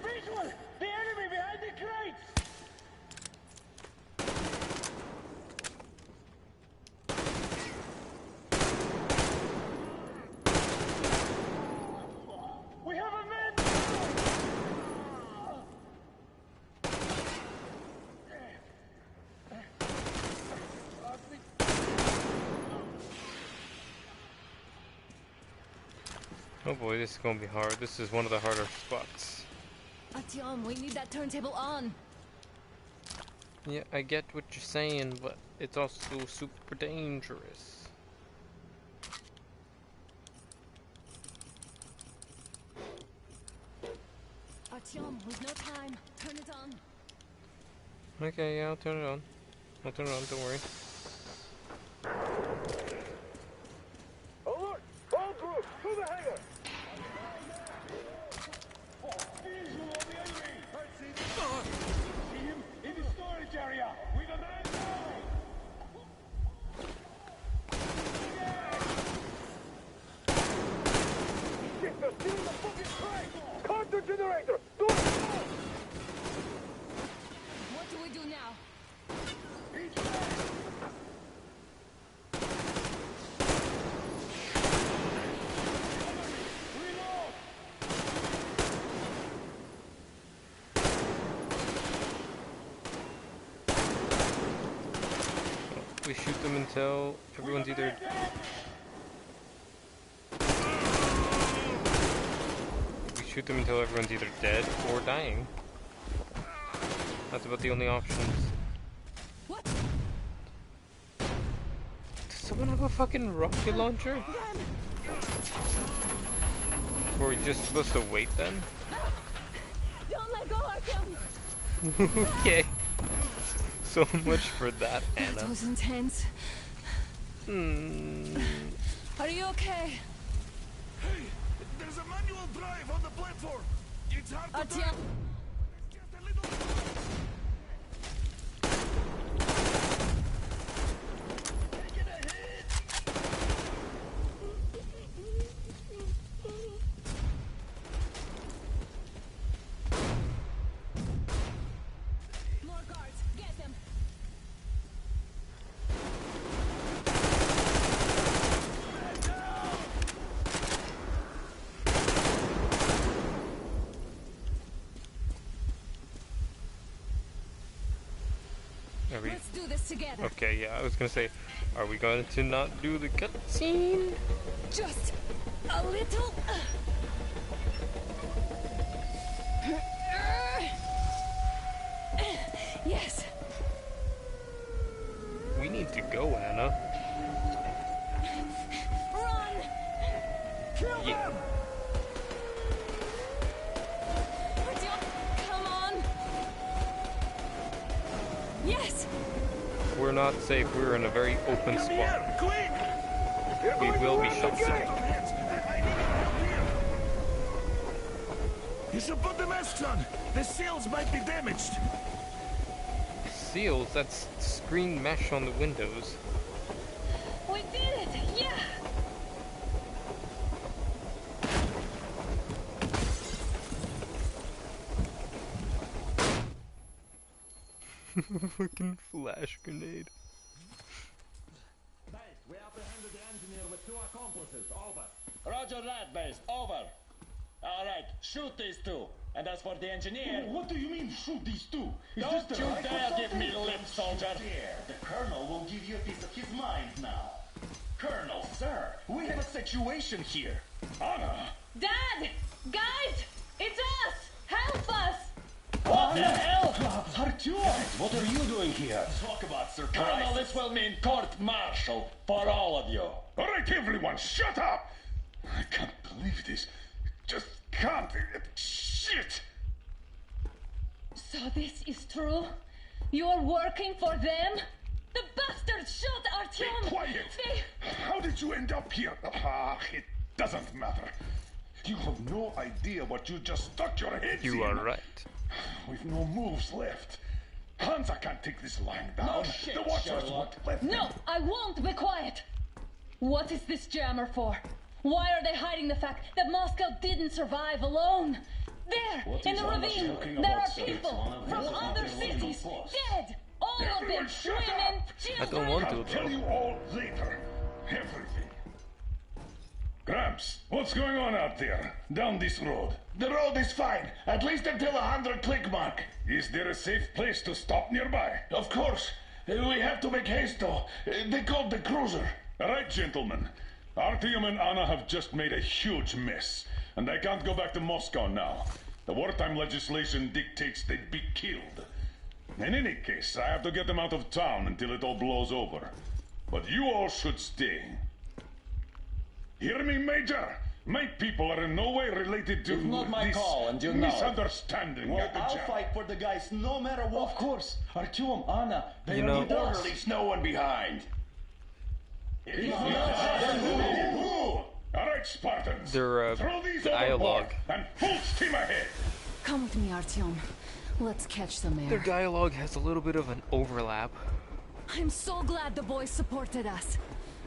Visual! The enemy behind the crates! We have a man! Oh boy, this is gonna be hard. This is one of the harder spots. Artyom, we need that turntable on. Yeah, I get what you're saying, but it's also super dangerous. Artyom, we've no time. Turn it on. Okay, yeah, I'll turn it on. I'll turn it on, don't worry. Alert! All groups, to the hangar! See him in the storage area with an Shit, they're stealing the fucking train! Counter generator! Do it! What do we do now? We shoot them until everyone's either... We shoot them until everyone's either dead or dying. That's about the only options. What? Does someone have a fucking rocket launcher? Were we just supposed to wait then? Don't let go, Artyom! Okay. So much for that, Anna. That was intense. Are you okay? Hey, there's a manual drive on the platform. It's hard to Artyom! drive. It's just a little... Taking a hit. More guards, get them! Are we... Let's do this together. Okay, yeah, I was gonna say, are we going to not do the cutscene? Just a little. Yes. We need to go, Anna. Run! Kill Yeah. them! Artyom, come on! Yes! We're not safe. We're in a very open Come spot. here, quick! We will be shot soon. You should put the masks on. The seals might be damaged. Seals? That's screen mesh on the windows. We did it! Yeah! Fucking flash grenade. Base, we apprehended the engineer with 2 accomplices. Over. Roger that, base. Over. All right, shoot these 2. And as for the engineer... What do you mean, shoot these 2? Is Don't this the you right or dare give something? me lip, soldier! The Colonel will give you a piece of his mind now. Colonel, sir, we have a situation here. Anna! Dad! Guys! It's us! Help us! What the hell? Artyom! What are you doing here? Talk about surprise. Colonel, this will mean court-martial for all of you. All right, everyone, shut up! I can't believe this. Just can't. Shit! So this is true? You're working for them? The bastards shot Be Artyom! quiet! How did you end up here? It doesn't matter. You have no idea what you just stuck your head in. You are right. We've no moves left. Hansa can't take this lying down. No shit, the Watchers Sherlock. won't let No, them. I won't be quiet! What is this jammer for? Why are they hiding the fact that Moscow didn't survive alone? There, What in is the Anna ravine, talking there about, are sir? people It's one of from his other illegal cities, posts. dead! All of them, Everyone shut women, up! I children! don't want I'll to, tell though. you all later. Everything. Gramps, what's going on out there? Down this road. The road is fine, at least until 100 click mark. Is there a safe place to stop nearby? Of course. We have to make haste though. They called the cruiser. All right, gentlemen. Artyom and Anna have just made a huge mess, and they can't go back to Moscow now. The wartime legislation dictates they'd be killed. In any case, I have to get them out of town until it all blows over. But you all should stay. Hear me, Major? My people are in no way related to It's not my this call, and you know it. misunderstanding. Well, at the I'll job. fight for the guys no matter what. Of course. Artyom, Anna, they You are know- with us. Leaves no one behind. All right, Spartans. Their Throw these dialogue. overboard and full steam ahead. Come with me, Artyom. Let's catch some Their air. dialogue has a little bit of an overlap. I'm so glad the boys supported us.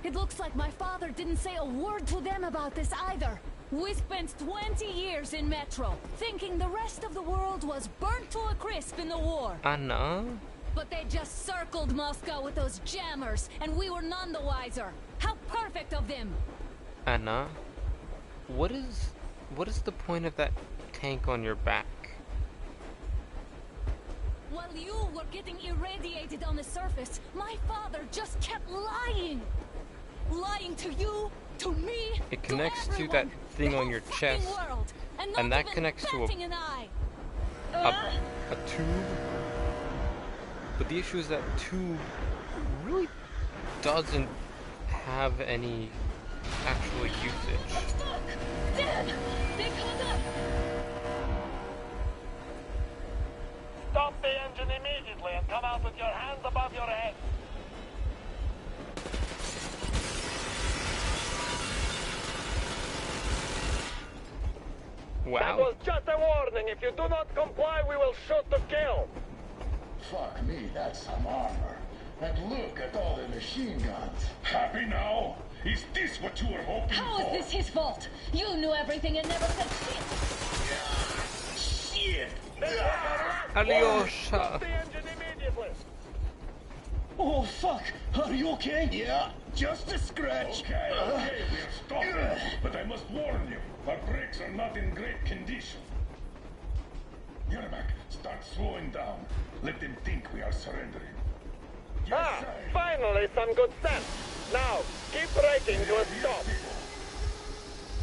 It looks like my father didn't say a word to them about this either. We spent 20 years in Metro, thinking the rest of the world was burnt to a crisp in the war. Anna? But they just circled Moscow with those jammers, and we were none the wiser. How perfect of them! Anna? What is the point of that tank on your back? While you were getting irradiated on the surface, my father just kept lying. Lying to you, to me, It connects to everyone, that thing the on whole your fucking chest, world, and and not that even connects to batting an eye. a tube. But the issue is that tube really doesn't have any actual usage. Dad, they caught up. Stop the engine immediately and come out with your hands above your head. That Wow. was just a warning. If you do not comply, we will shoot to kill. Fuck me, that's some armor. And look at all the machine guns. Happy now? Is this what you were hoping How for? is this his fault? You knew everything and never said shit. Shit! Alyosha. The engine immediately. Oh, fuck. Are you okay? Yeah, just a scratch. Okay, we're stopping. But I must warn you, our brakes are not in great condition. Yermak, start slowing down. Let them think we are surrendering. Yes, sir. Finally some good sense. Now, keep braking to a stop.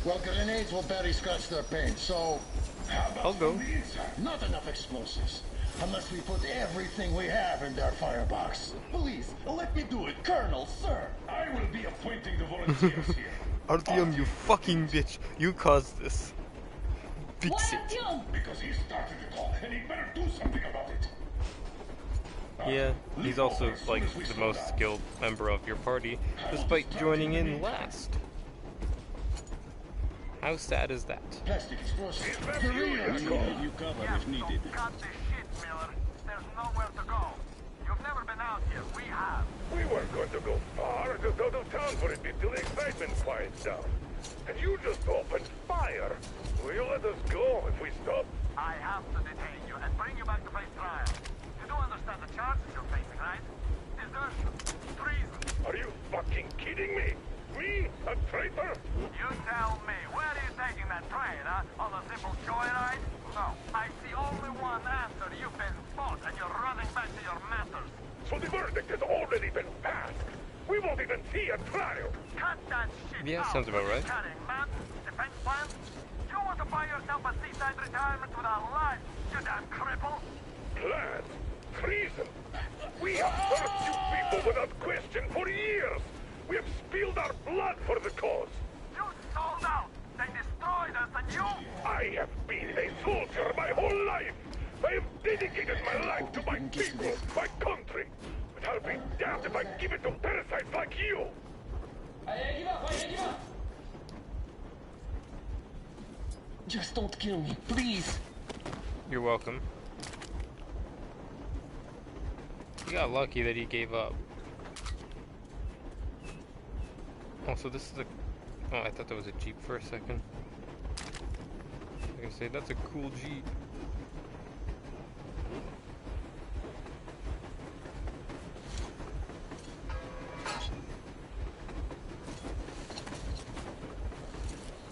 Well, grenades will barely scratch their paint, so How about I'll go. from the inside? not enough explosives. Unless we put everything we have in their firebox. Please, let me do it, Colonel, sir. I will be appointing the volunteers here. Artyom, you fucking bitch. You caused this. Fix it. Because he started it all, and he better do something about it. Yeah, he's also like the most skilled member of your party, despite joining in last. How sad is that? Plastic explosives. That's For you, real. Jacob. You covered if needed. Cut the shit, Miller. There's nowhere to go. You've never been out here. We have. We weren't going to go far, just out of town for a bit till the excitement quiets down. And you just opened fire. Will you let us go if we stop? I have to detain you and bring you back to face trial. You do understand the charges you're facing, right? Desertion, treason. Are you fucking kidding me? Me? A traitor? You tell me, where are you taking that train, huh? On a simple joyride? No. I see only one answer. You've been fought and you're running back to your masters. So the verdict has already been passed. We won't even see a trial. Cut that shit Yeah, out. sounds about What are you right. carrying, man? Defense plans? You want to buy yourself a seaside retirement without life, you damn cripple? Plans? Treason? We have served you people without question for years. We have spilled our blood for the cause. You sold out. They destroyed us and you... I have been a soldier my whole life. I have dedicated my life to my people, my country. But I'll be damned if I give it to parasites like you. Just don't kill me, please. You're welcome. You got lucky that he gave up. Also, this is a... Oh, I thought that was a Jeep for a second. I was gonna say, that's a cool Jeep.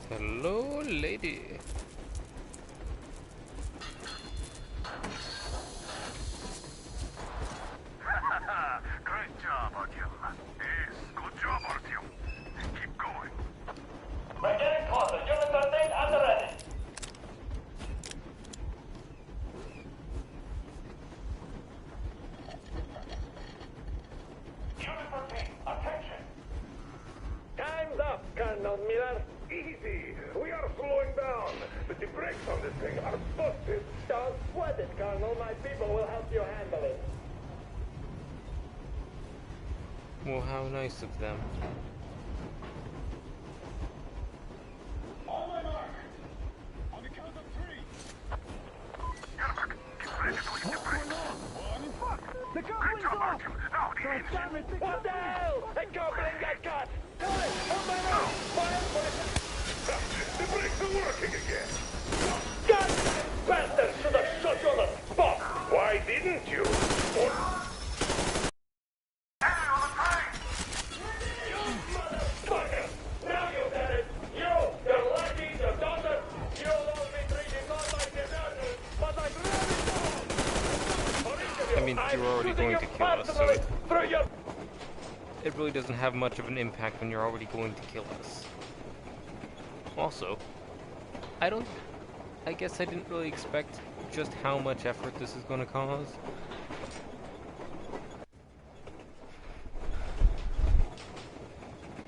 Hello, lady. Great job, Artyom. Yes, good job, Artyom. Keep going. We're getting closer. Units are named and ready. Well, how nice of them. On my mark. On the count of 3. What's going on? 1. Fuck! The goblin's off! God damn it! What the hell? The goblin got caught! Guys, on my mark! Fire for it! The brakes are working again. God bastard! Should have shot you on the spot! Why didn't you? Motherfucker! Now you've done it! You, your lucky, your daughter, you'll all be treated not like deserters, but like rabid dogs! I mean, you're already going to kill us, so it really doesn't have much of an impact when you're already going to kill us. Also, I guess I didn't really expect just how much effort this is going to cause.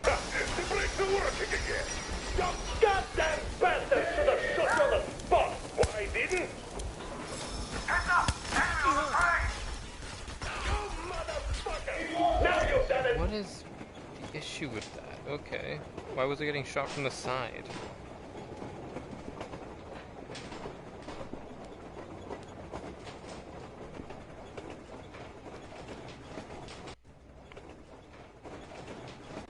The brakes are working again. You goddamn bastard should have shot you on the spot! Why didn't? Heads up! Enemy on the train! You motherfucker! Now you've done it! What is the issue with that? Okay. Why was I getting shot from the side?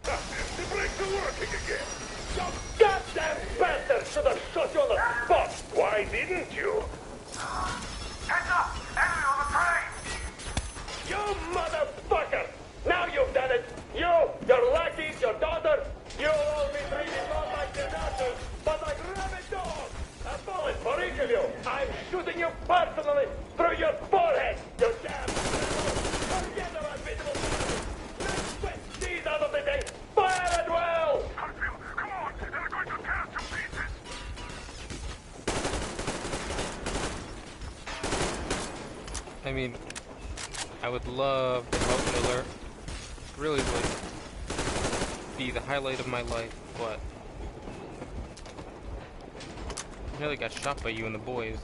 The brakes are working again. You goddamn bastard should have shot you on the spot! Why didn't you? Heads up! Enemy on the train! You motherfucker! Now you've done it! You, your lackey, your daughter, you'll all be treated not like deserters, but like rabid dogs! A bullet for each of you! I'm shooting you personally through your forehead, you damn criminal! Forget about visible damage! Let's sweat these out of the thing! Fire at will! Come on! They're going to tear us to pieces! I mean, I would love to help Miller. Really would be the highlight of my life, but I nearly got shot by you and the boys.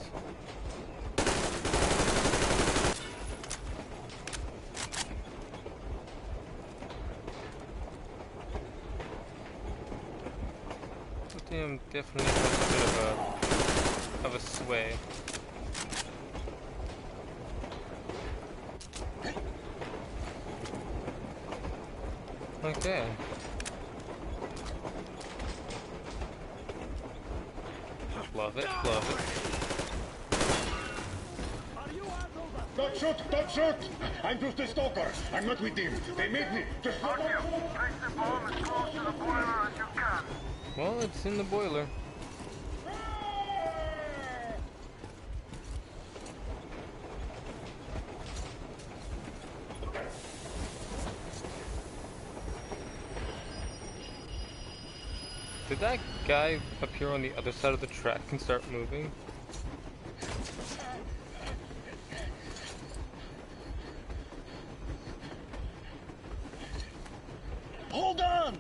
Damn, definitely has a bit of a sway. Okay. Love it, love it. Don't shoot! Don't shoot! I'm just a stalker. I'm not with him. They made me. Just let me. Place the bomb as close to the boiler as you can. Well, it's in the boiler. Did that guy appear on the other side of the track and start moving? Hold on!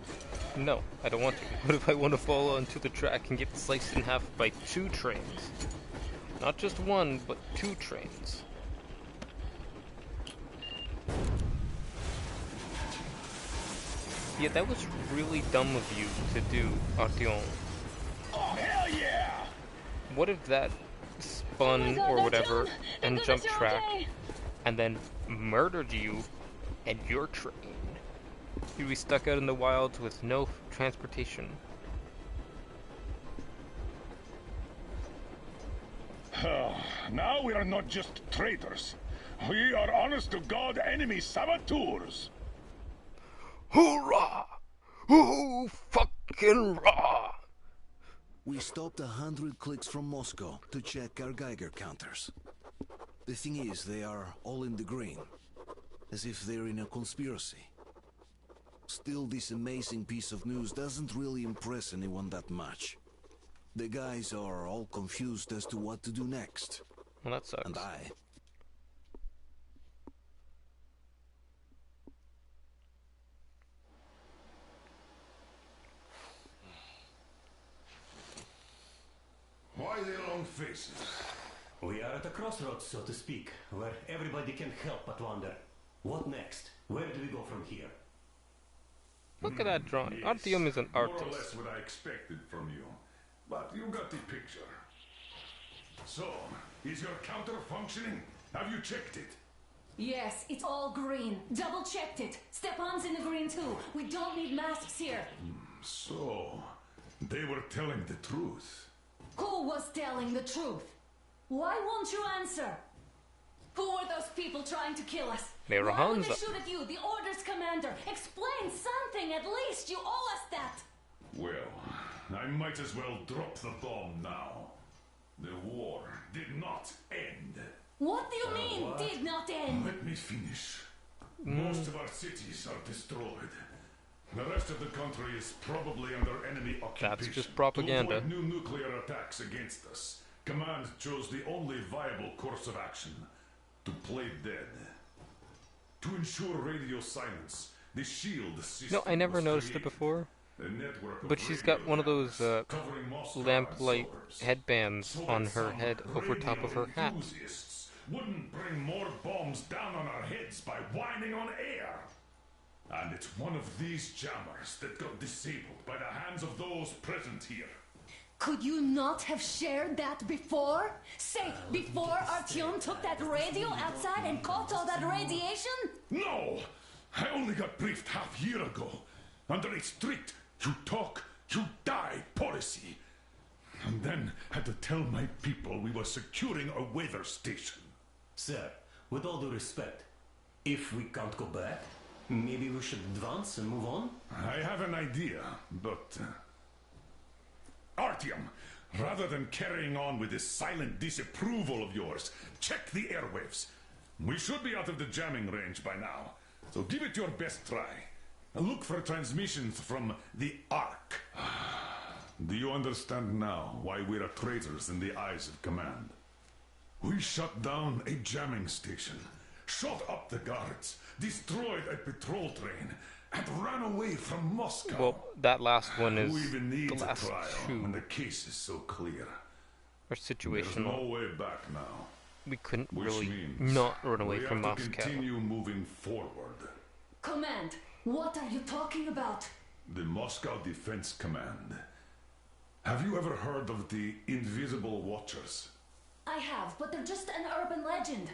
No, I don't want to. What if I want to fall onto the track and get sliced in half by 2 trains? Not just 1, but 2 trains. Yeah, that was really dumb of you to do, Artyom. Oh, hell yeah! What if that spun or whatever and jumped track and then murdered you and your train? You'd be stuck out in the wilds with no transportation. Now we are not just traitors. We are honest-to-God enemy saboteurs. Hoorah! Oh, fucking rah! We stopped 100 clicks from Moscow to check our Geiger counters. The thing is, they are all in the green, as if they're in a conspiracy. Still, this amazing piece of news doesn't really impress anyone that much. The guys are all confused as to what to do next. Well, that sucks. And I... Why the long faces? We are at a crossroads, so to speak, where everybody can help but wonder. What next? Where do we go from here? Look at that drawing. Artyom is an More or artist. less what I expected from you. But you got the picture. So, is your counter functioning? Have you checked it? Yes, it's all green. Double checked it. Stepan's in the green too. We don't need masks here. So, they were telling the truth. Who was telling the truth? Why won't you answer? Who were those people trying to kill us? They were Why would they Hansa. shoot at you, the Order's commander? Explain something at least. You owe us that. Well, I might as well drop the bomb now. The war did not end. What do you mean, did not end? Let me finish. Most of our cities are destroyed. The rest of the country is probably under enemy occupation. That's just propaganda. To avoid new nuclear attacks against us, Command chose the only viable course of action: to play dead. To ensure radio silence, the shield system No, I never was noticed it created. before. A network of But she's radio got one of those covering Moscow and lamplight suburbs. headbands So on that her some head over top of her radio hat. enthusiasts wouldn't bring more bombs down on our heads by whining on air. And it's one of these jammers that got disabled by the hands of those present here. Could you not have shared that before? Say, before Artyom took that radio outside and caught all that radiation? No! I only got briefed half year ago. Under a strict, you talk, you die policy. And then had to tell my people we were securing a weather station. Sir, with all due respect, if we can't go back, maybe we should advance and move on? I have an idea, but... Artyom, rather than carrying on with this silent disapproval of yours, check the airwaves. We should be out of the jamming range by now, so give it your best try. Look for transmissions from the Ark. Do you understand now why we're traitors in the eyes of Command? We shut down a jamming station, shot up the guards, destroyed a patrol train, and ran away from Moscow. Well, that last one is Who even the needs a last trial two when the case is so clear? are There's situational. no way back now. We couldn't Which really means not run away we from have to Moscow. continue moving forward. Command, what are you talking about? The Moscow Defense Command. Have you ever heard of the Invisible Watchers? I have, but they're just an urban legend.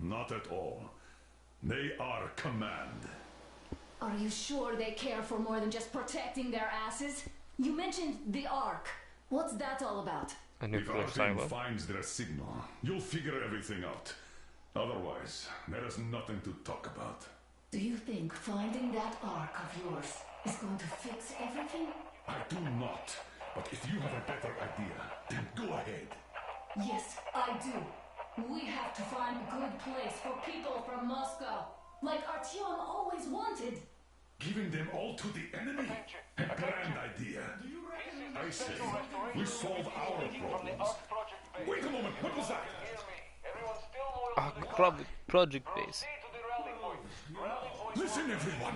Not at all. They are Command. Are you sure they care for more than just protecting their asses? You mentioned the Ark. What's that all about? A If nuclear our silo. team finds their signal, you'll figure everything out. Otherwise, there is nothing to talk about. Do you think finding that Ark of yours is going to fix everything? I do not. But if you have a better idea, then go ahead. Yes, I do. We have to find a good place for people from Moscow, like Artyom always wanted. Giving them all to the enemy? A grand idea. I say, we solve our problems. Wait a moment, what was that? Project base. Listen, everyone.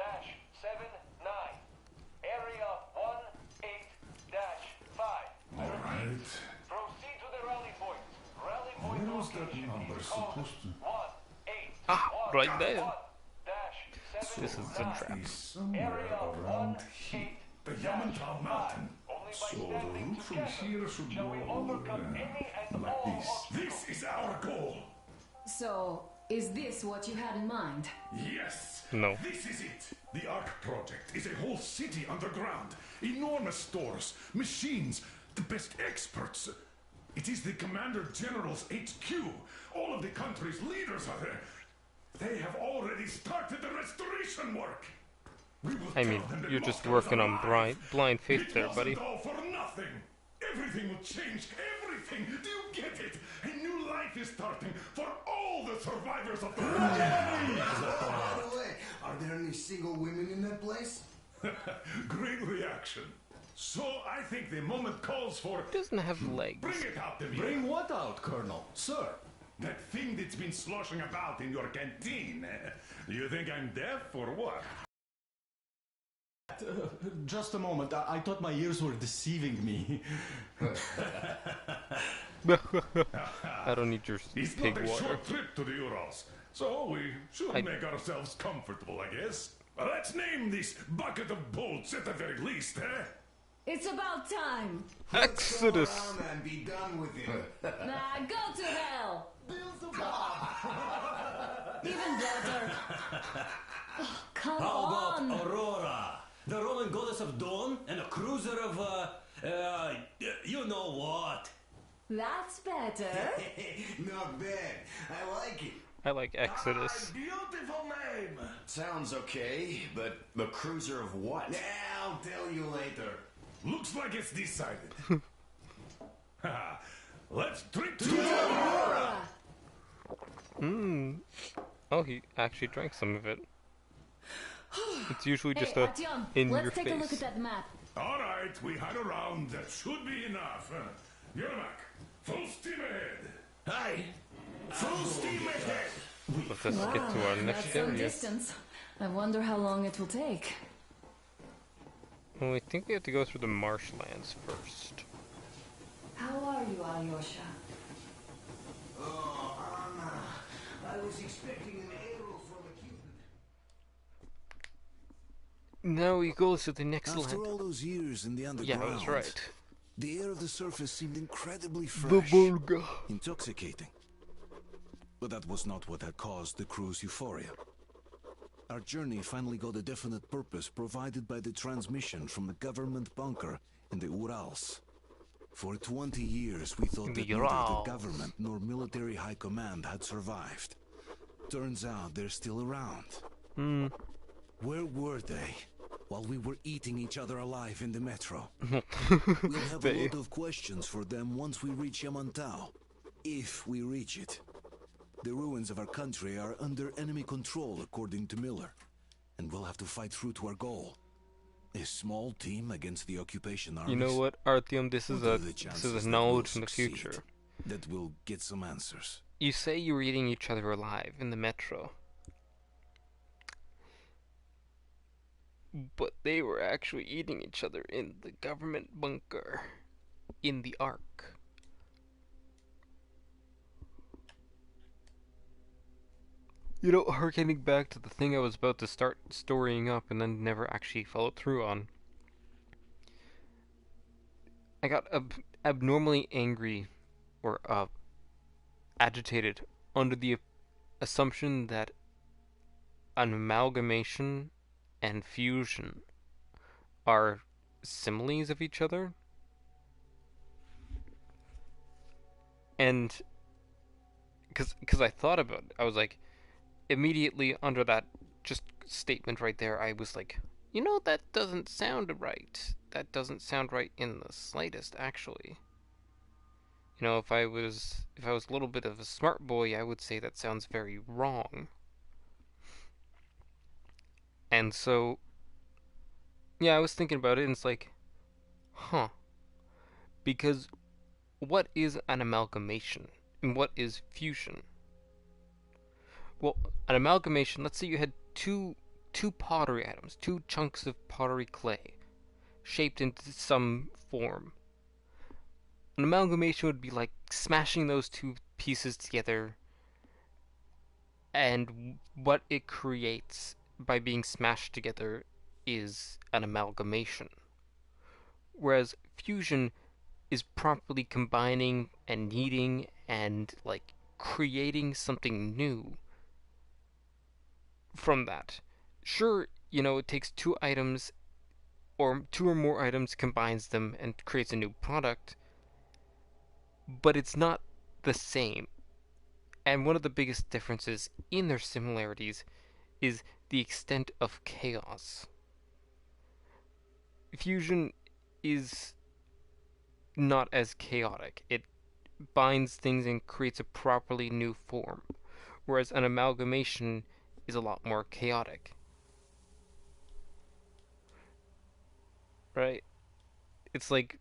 1811-79. Area 18-5. All right. Proceed to the rally point. Rally point Where was that location number is supposed to... Ah, right there. This is the trap. Is somewhere around here. The Yamantau Mountain. So the route from here should go like this. This is our goal. So, is this what you had in mind? Yes. No. This is it. The Ark Project is a whole city underground. Enormous stores, machines, the best experts. It is the Commander General's HQ. All of the country's leaders are there. They have already started the restoration work. We will I mean, tell them that you're just Moscow is working on alive. blind faith It there, wasn't buddy. all for nothing. Everything will change. Everything. Do you get it? A new life is starting for all the survivors of the war. By the way, are there any single women in that place? Great reaction. So I think the moment calls for... Doesn't have legs. Bring it out to me. Bring what out, Colonel? Sir? That thing that's been sloshing about in your canteen. You think I'm deaf or what? Just a moment. I thought my ears were deceiving me. I don't need your It's pig not a water. short trip to the Urals. So we should I- make ourselves comfortable, I guess. Let's name this bucket of bolts at the very least, eh? It's about time. Exodus. Let's go around and be done with it. Nah, go to hell. Even better. Oh, come How on. about Aurora, the Roman goddess of dawn, and a cruiser of, you know what? That's better. Not bad. I like it. I like Exodus. Beautiful name. Sounds okay, but the cruiser of what? Yeah, I'll tell you later. Looks like it's decided. Let's drink to Aurora. Oh, he actually drank some of it. It's usually just Hey, a Artyom, in let's your take face. a look at that map. All right, we had a round. That should be enough. Yermak, full steam ahead. Aye. Full steam ahead. Let us get to our next That's some area. distance. I wonder how long it will take. Well, I think we have to go through the marshlands first. How are you, Alyosha? Oh, Anna. I was expecting an arrow from a Cupid. Now we go to the next After land. all those years in the Yeah, underground, that's right. the air of the surface seemed incredibly The fresh, Volga. intoxicating. But that was not what had caused the crew's euphoria. Our journey finally got a definite purpose provided by the transmission from the government bunker in the Urals. For 20 years we thought that The neither the Urals. government nor military high command had survived. Turns out they're still around. Where were they while we were eating each other alive in the metro? We'll have a lot of questions for them once we reach Yamantau. If we reach it. The ruins of our country are under enemy control, according to Miller. And we'll have to fight through to our goal. A small team against the occupation armies. You know what, Artyom? This is What a are the this chances is that knowledge we'll from the succeed? future. That we'll get some answers. You say you were eating each other alive in the metro. But they were actually eating each other in the government bunker. In the Ark. You know, harkening back to the thing I was about to start storying up and then never actually followed through on. I got abnormally angry or agitated under the assumption that an amalgamation and fusion are similes of each other. And because I thought about it, I was like, immediately under that just statement right there, I was like, you know, that doesn't sound right. That doesn't sound right in the slightest, actually. You know, if I was a little bit of a smart boy, I would say that sounds very wrong. And so, yeah, I was thinking about it, and it's like, huh. Because what is an amalgamation? And what is fusion? Well, an amalgamation, let's say you had two pottery items, two chunks of pottery clay, shaped into some form. An amalgamation would be like smashing those two pieces together, and what it creates by being smashed together is an amalgamation. Whereas fusion is properly combining and kneading and like creating something new from that. Sure, you know, it takes two items or two or more items, combines them and creates a new product, but it's not the same. And one of the biggest differences in their similarities is the extent of chaos. Fusion is not as chaotic. It binds things and creates a properly new form, whereas an amalgamation is a lot more chaotic. Right? It's like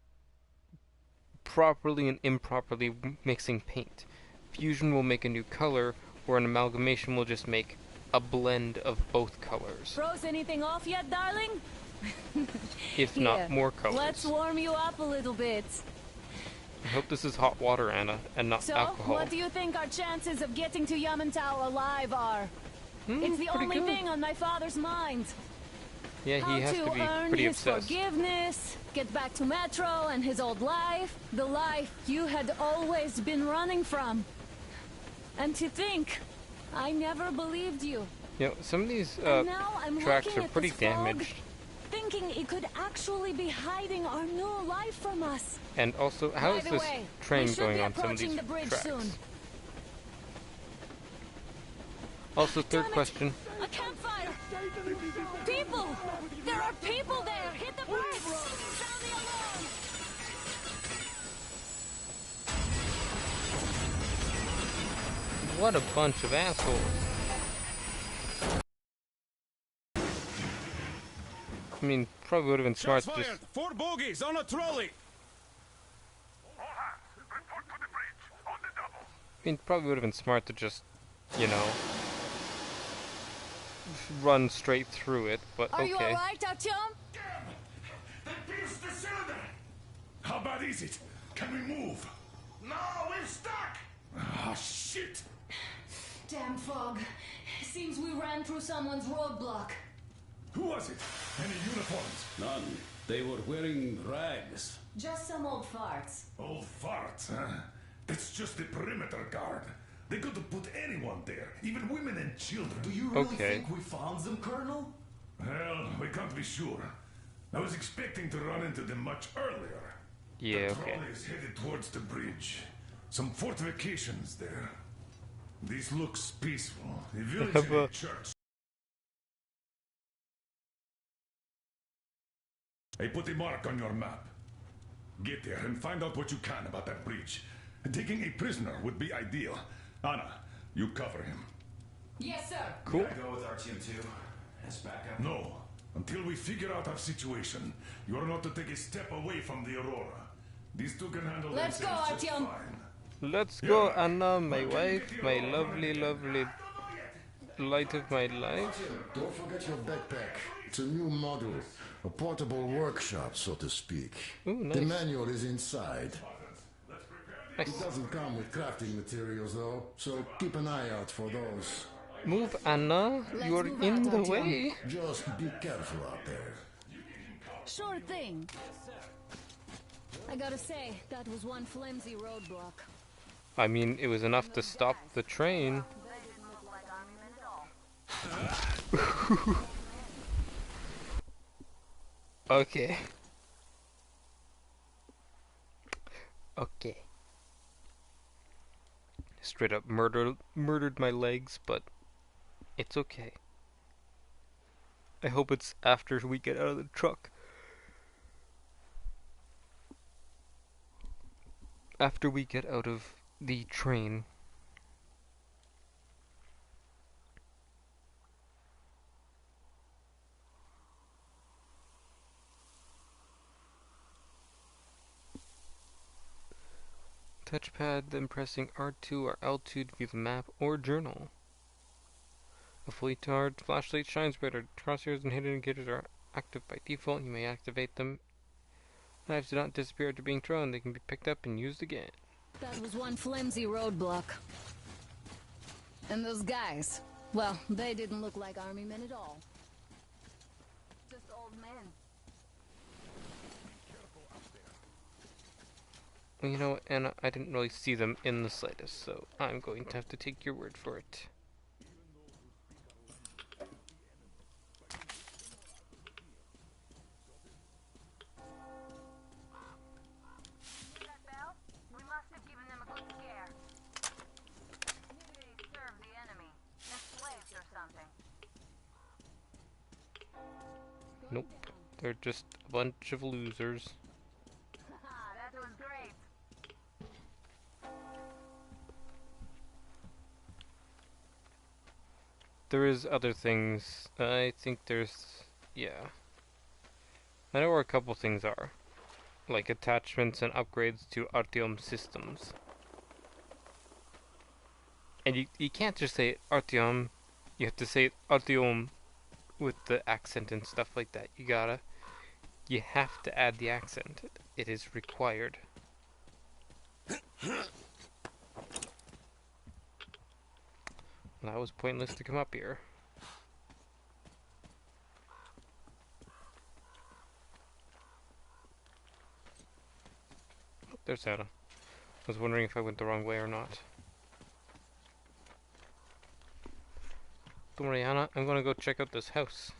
properly and improperly mixing paint. Fusion will make a new color, where an amalgamation will just make a blend of both colors, Froze anything off yet, darling? if not more colors. Let's warm you up a little bit. hope this is hot water, Anna, and not So, alcohol. what do you think our chances of getting to Yamantau alive are? It's the only thing on my father's mind. Yeah, he has to be earn pretty his obsessed. forgiveness, get back to Metro and his old life, the life you had always been running from. And to think, I never believed you. You know, some of these And now I'm tracks looking are at pretty this fog, damaged. thinking it could actually be hiding our new life from us. And also, how By is the this way, train we should going be on some of approaching these the bridge tracks? soon. Also, third question. A campfire! People! There are people there! Hit the brakes! Sound the alarm! What a bunch of assholes. I mean, probably would have been smart to just... 4 bogies on a trolley! I mean, probably would have been smart to just, you know, run straight through it, but Are okay. you alright, Artyom? They pierced the cylinder! How bad is it? Can we move? No, we're stuck! Ah, shit! Damn fog. Seems we ran through someone's roadblock. Who was it? Any uniforms? None. They were wearing rags. Just some old farts. Old farts, huh? That's just the perimeter guard. They could have put anyone there, even women and children. Do you really think we found them, Colonel? Well, we can't be sure. I was expecting to run into them much earlier. Yeah, the okay. trolley is headed towards the bridge. Some fortifications there. This looks peaceful. A village and a church. I put a mark on your map. Get there and find out what you can about that bridge. Taking a prisoner would be ideal. Anna, you cover him. Yes, sir. Cool. Can I go with Artyom too? As backup? No. Until we figure out our situation, you are not to take a step away from the Aurora. These two can handle Let's go, themselves just Artyom. fine. Let's go, Anna, my wife, my lovely, lovely light of my life. Don't forget your backpack. It's a new model. A portable workshop, so to speak. Ooh, nice. The manual is inside. Nice. It doesn't come with crafting materials, though, so keep an eye out for those. Move, Anna. You're in the way. Just be careful out there. Sure thing. I gotta say, that was one flimsy roadblock. I mean, it was enough to stop the train. Okay. Okay. Straight up murdered my legs, but it's okay. I hope it's after we get out of the truck. After we get out of the train. Touchpad, then pressing R2 or L2 to view the map or journal. A fully charged flashlight shines brighter. Crosshairs and hidden indicators are active by default. You may activate them. Knives do not disappear after being thrown. They can be picked up and used again. That was one flimsy roadblock. And those guys, well, they didn't look like army men at all. Just old men. You know, Anna, I didn't really see them in the slightest, so I'm going to have to take your word for it. That bell? We must have given them a good scare. Maybe they serve the enemy. Enslaved or something. Nope. They're just a bunch of losers. That was great. There is other things. I think there's... yeah. I know where a couple things are. Like attachments and upgrades to Artyom systems. And you can't just say Artyom. You have to say Artyom with the accent and stuff like that. You have to add the accent. It is required. That was pointless to come up here. Oh, there's Anna. I was wondering if I went the wrong way or not. Don't worry, Anna. I'm gonna go check out this house.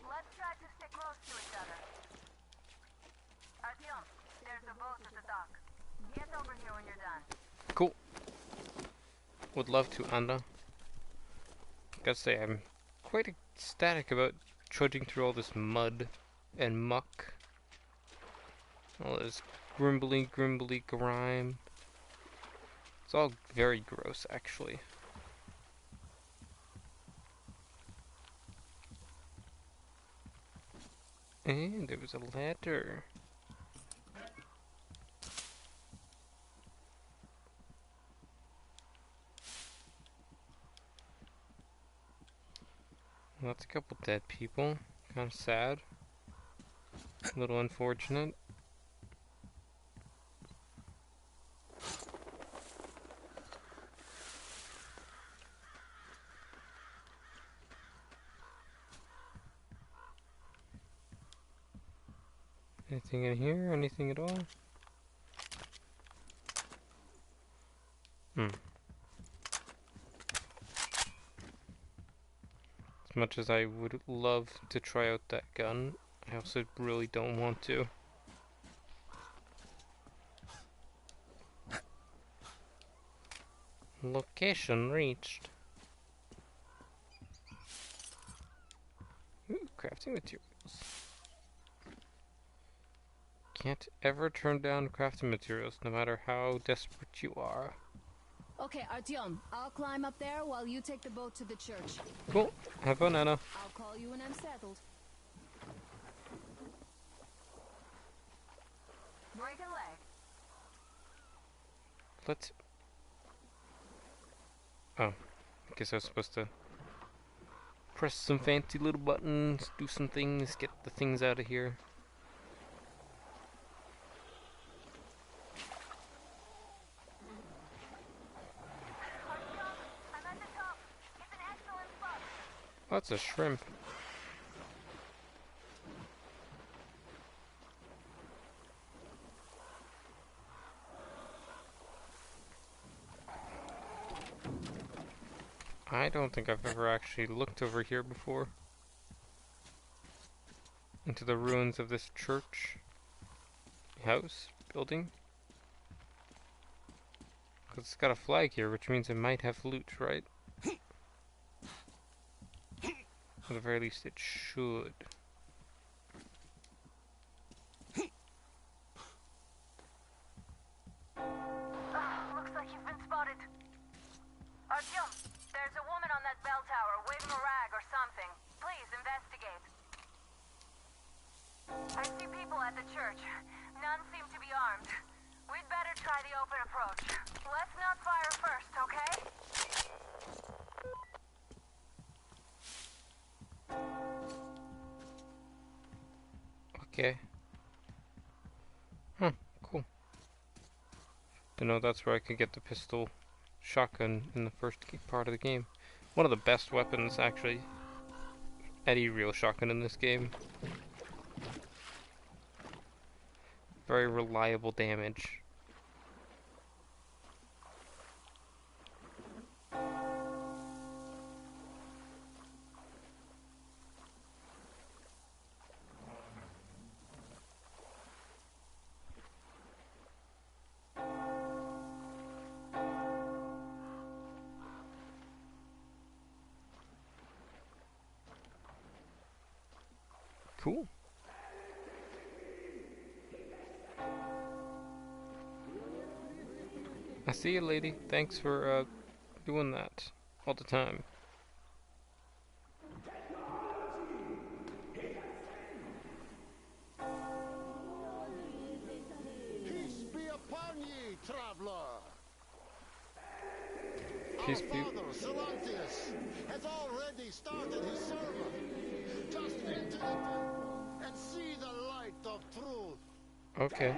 Let's try to stay close to each other. Artyom, there's a boat at the dock. Get over here when you're done. Cool. Would love to, Anna. Gotta say, I'm quite ecstatic about trudging through all this mud and muck. All this grimbly grime. It's all very gross, actually. And there was a ladder. Well, that's a couple dead people. Kind of sad. A little unfortunate. Anything in here? Anything at all? As much as I would love to try out that gun, I also really don't want to. Location reached. Ooh, crafting materials. Can't ever turn down crafting materials, no matter how desperate you are. Okay, Artyom, I'll climb up there while you take the boat to the church. Cool. Have fun, Anna. I'll call you when I'm settled. Break a leg. Let's... Oh. I guess I was supposed to press some fancy little buttons, do some things, get the things out of here. That's a shrimp. I don't think I've ever actually looked over here before. Into the ruins of this church. House? Building? Because it's got a flag here, which means it might have loot, right? At the very least, it should. Looks like you've been spotted. Artyom, there's a woman on that bell tower waving a rag or something. Please investigate. I see people at the church. None seem to be armed. We'd better try the open approach. Let's not fire first, okay? Okay. Huh, cool. Didn't know that's where I could get the pistol shotgun in the first part of the game. One of the best weapons, actually. Any real shotgun in this game. Very reliable damage. Cool. I see you, lady. Thanks for doing that all the time. she's cute. Silantius has already started his sermon. Just enter it and see the light of truth. Okay.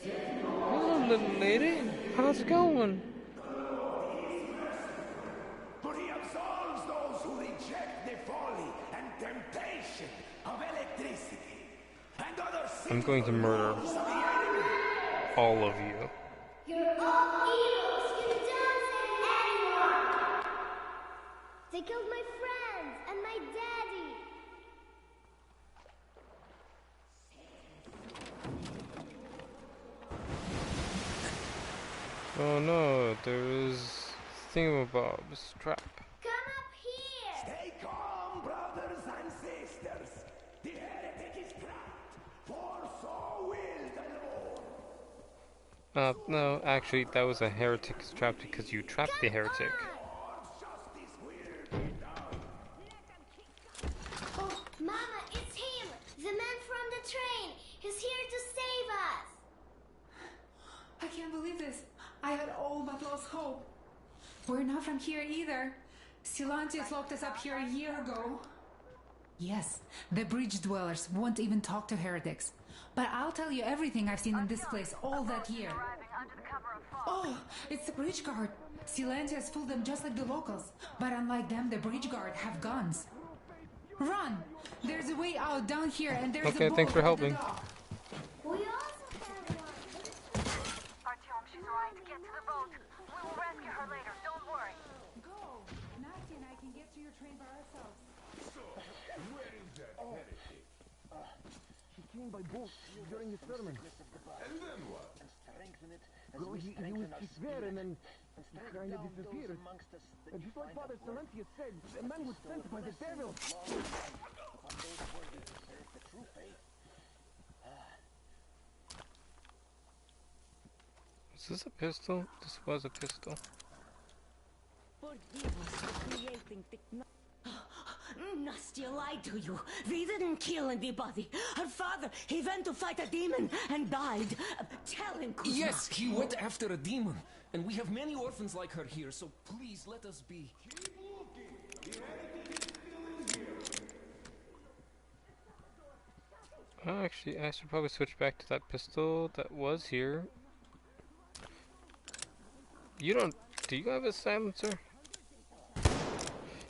Hello, little lady. How's it going? For he absolves those who reject the folly and temptation of electricity and other I'm going to murder all of you. You're all evils! You don't save anyone! They killed my friends and my daddy! Oh no, there's Thingamabob's trap. Come up here! Stay calm, brothers and sisters. The heretic is trapped, for so will the Lord. No, actually, that was a heretic's trap because you trapped the heretic. Oh, Mama, it's him! The man from the train! He's here to save us! I can't believe this. I had all but lost hope. We're not from here either. Silantius locked us up here a year ago. Yes, the bridge dwellers won't even talk to heretics. But I'll tell you everything I've seen in this place all that year. Oh, it's the bridge guard. Silantius fooled them just like the locals. But unlike them, the bridge guard have guns. Run! There's a way out down here and there's a boat. Okay, thanks for helping. We also have one! Artyom, she's right. Get to the boat. We will rescue her later. Don't worry. Go! Nasty and I can get to your train by ourselves. So, where is that heretic? He came by boat during his sermon. And then what? Well, he was there and then he kind of disappeared. Just like Father Silantius said, the man was sent by the devil. Is this a pistol? This was a pistol. Forgive us for creating technology. Nastia lied to you. We didn't kill anybody. Her father, he went to fight a demon and died. Tell him, Kuzma. Yes, he went after a demon. And we have many orphans like her here, so please let us be. Oh, actually, I should probably switch back to that pistol that was here. You don't... Do you have a silencer?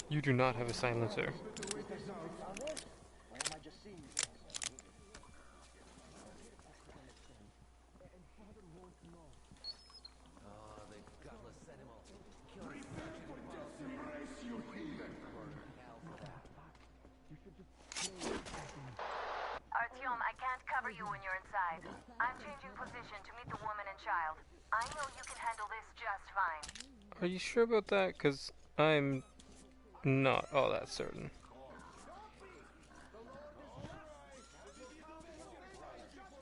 You do not have a silencer. Artyom, I can't cover you when you're inside. I'm changing position to meet the woman and child. I know you can handle this just fine. Are you sure about that? Because I'm not all that certain.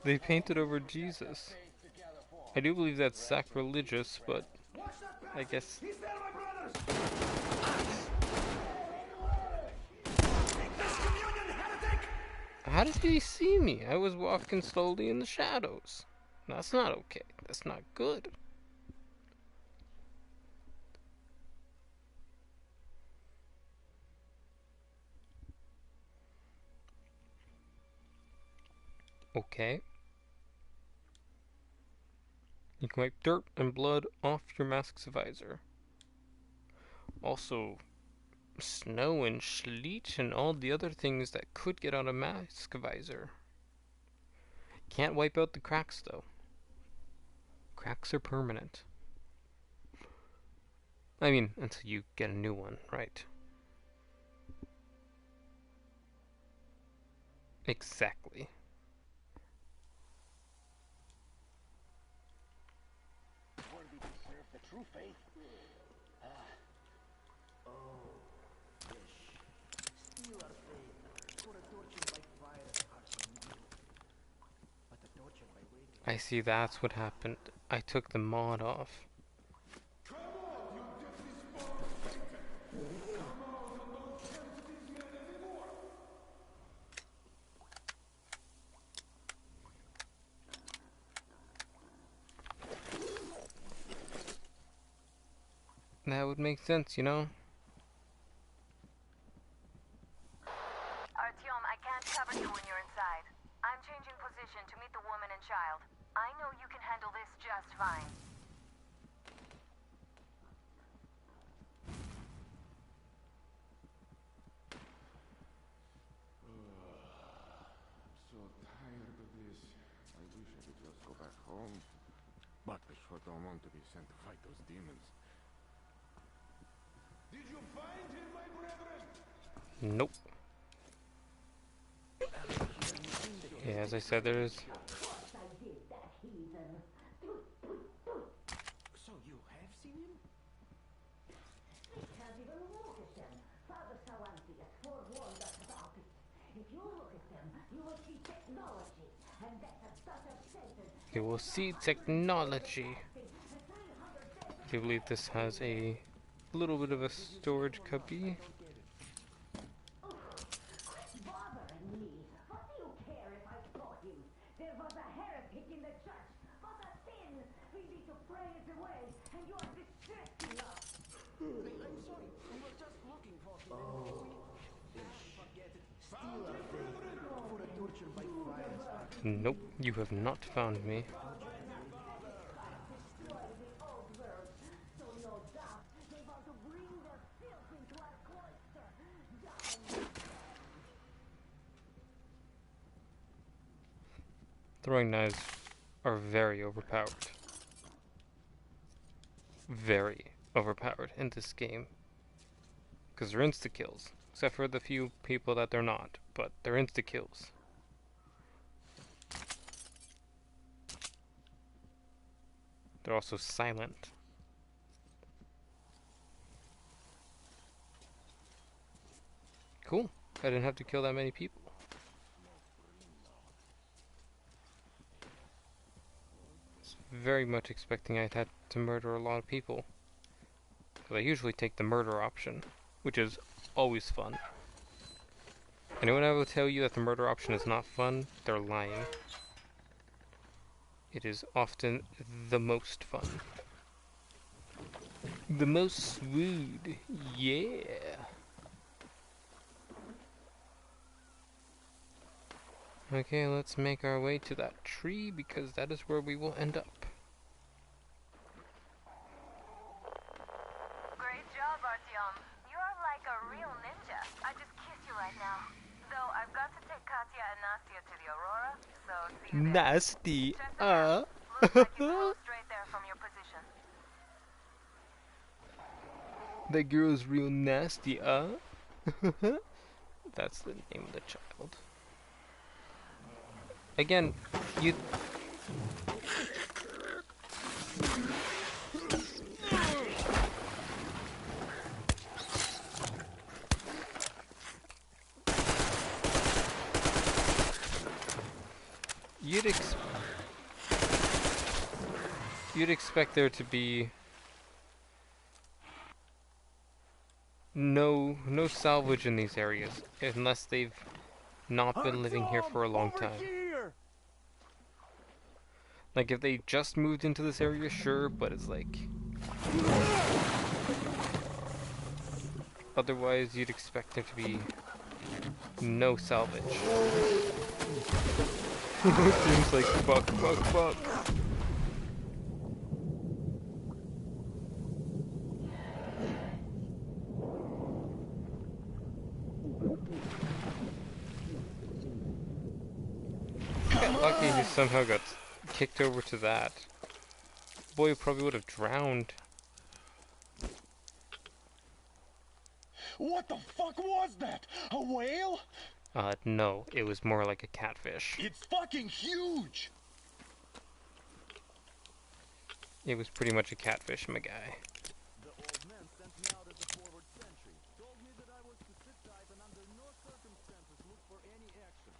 They painted over Jesus. I do believe that's sacrilegious, but I guess... How did he see me? I was walking slowly in the shadows. That's not okay. That's not good. Okay. You can wipe dirt and blood off your mask's visor. Also, snow and sleet and all the other things that could get on a mask visor. Can't wipe out the cracks though. Cracks are permanent. I mean, until you get a new one, right? Exactly. Worthy to serve the true faith. Steal our faith, for a torture by fire is harsh on you, but a torture by waiting. I see, that's what happened. I took the mod off. That would make sense, you know? Artyom, I can't cover you when you're inside. I'm changing position to meet the woman and child. I know you can handle this just fine. I'm so tired of this. I wish I could just go back home. But I sure don't want to be sent to fight those demons. Did you find him, my brethren? Nope. Yeah, as I said, there is. So you have seen him? We can't even look at them. Father Salanti has forewarned us about it. If you look at them, you will see technology. And that's a dot of Satan. You will see technology. I believe this has a little bit of a storage cubby. Quit bothering me. What do you care if I saw him? There was a heretic in the church. What a sin! We need to pray it away, and you are distracting us. I'm sorry. We were just looking for him. Forget it. Steal a faith for a torture by fire, Spartan. Nope, you have not found me. Throwing knives are very overpowered. Very overpowered in this game. Because they're insta-kills. Except for the few people that they're not. But they're insta-kills. They're also silent. Cool. I didn't have to kill that many people. Very much expecting I'd have to murder a lot of people. Because I usually take the murder option, which is always fun. Anyone ever tell you that the murder option is not fun, they're lying. It is often the most fun. The most smooth, yeah. Okay, let's make our way to that tree because that is where we will end up. Great job, Artyom. You are like a real ninja. I just kiss you right now. Though I've got to take Katya and Nastya to the Aurora, so see you there. Nasty, Looks like you go straight there from your position. That girl's real nasty, That's the name of the child. Again, you... You'd expect there to be no salvage in these areas, unless they've not been living here for a long time. Like, if they just moved into this area, sure, but it's like... Otherwise, you'd expect there to be no salvage. Seems like fuck. Lucky he somehow got kicked over to that. Boy probably would have drowned. What the fuck was that? A whale? No, it was more like a catfish. It's fucking huge! It was pretty much a catfish, my guy. The old man sent me out as a forward sentry. Told me that I was to sit tight and under no circumstances look for any action.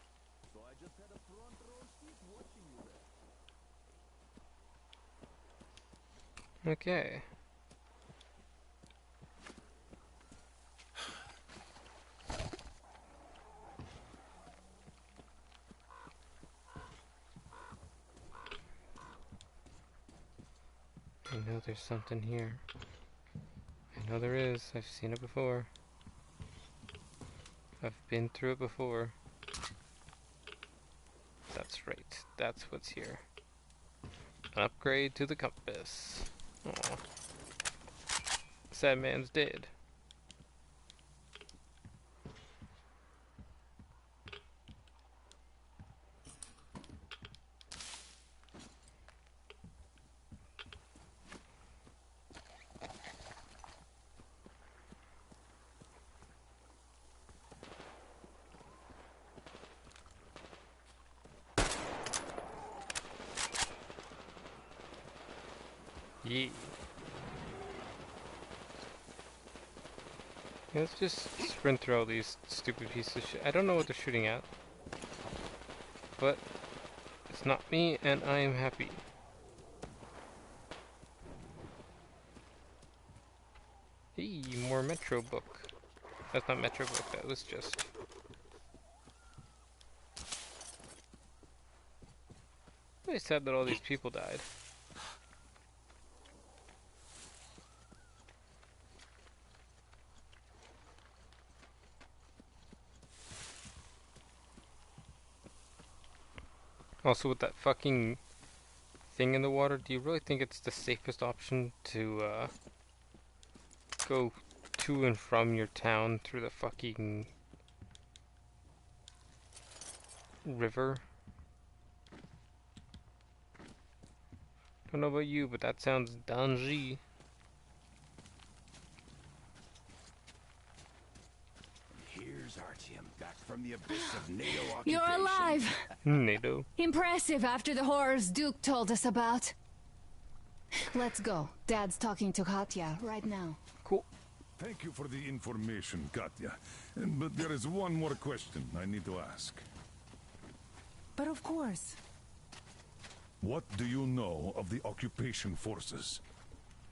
So I just had a front row seat watching you there. Okay. I know there's something here. know there is. I've seen it before. I've been through it before. That's right. That's what's here. An upgrade to the compass. Aw. Sad man's dead. Yeah. Let's just sprint through all these stupid pieces of shit. I don't know what they're shooting at. But it's not me, and I am happy. Hey, more Metro book. That's not Metro book, that was just... Really sad that all these people died. Also, with that fucking thing in the water, do you really think it's the safest option to go to and from your town through the fucking river? I don't know about you, but that sounds dangereux. Here's Artyom, back from the abyss of NATO occupation. You're alive! NATO. Impressive after the horrors Duke told us about. Let's go. Dad's talking to Katya right now. Cool. Thank you for the information, Katya. But there is one more question I need to ask. But of course. What do you know of the occupation forces?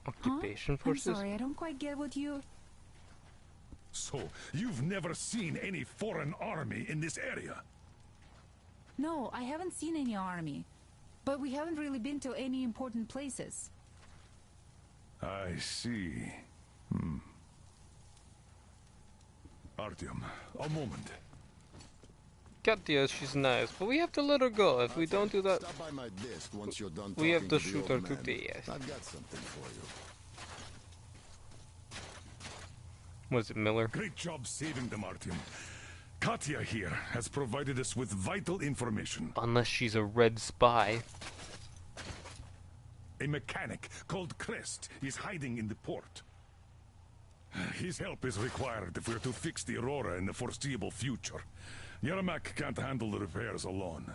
Occupation forces? I'm sorry, I don't quite get what you... So, you've never seen any foreign army in this area? No, I haven't seen any army. But we haven't really been to any important places. I see. Artyom, a moment. Katya, she's nice, but we have to let her go. If we don't do that, Stop by my desk once you're done we have to talking shoot the her old to man. death. I've got something for you. Was it Miller? Great job saving them, Artyom. Katya here has provided us with vital information. Unless she's a red spy. A mechanic called Crest is hiding in the port. His help is required if we're to fix the Aurora in the foreseeable future. Yermak can't handle the repairs alone.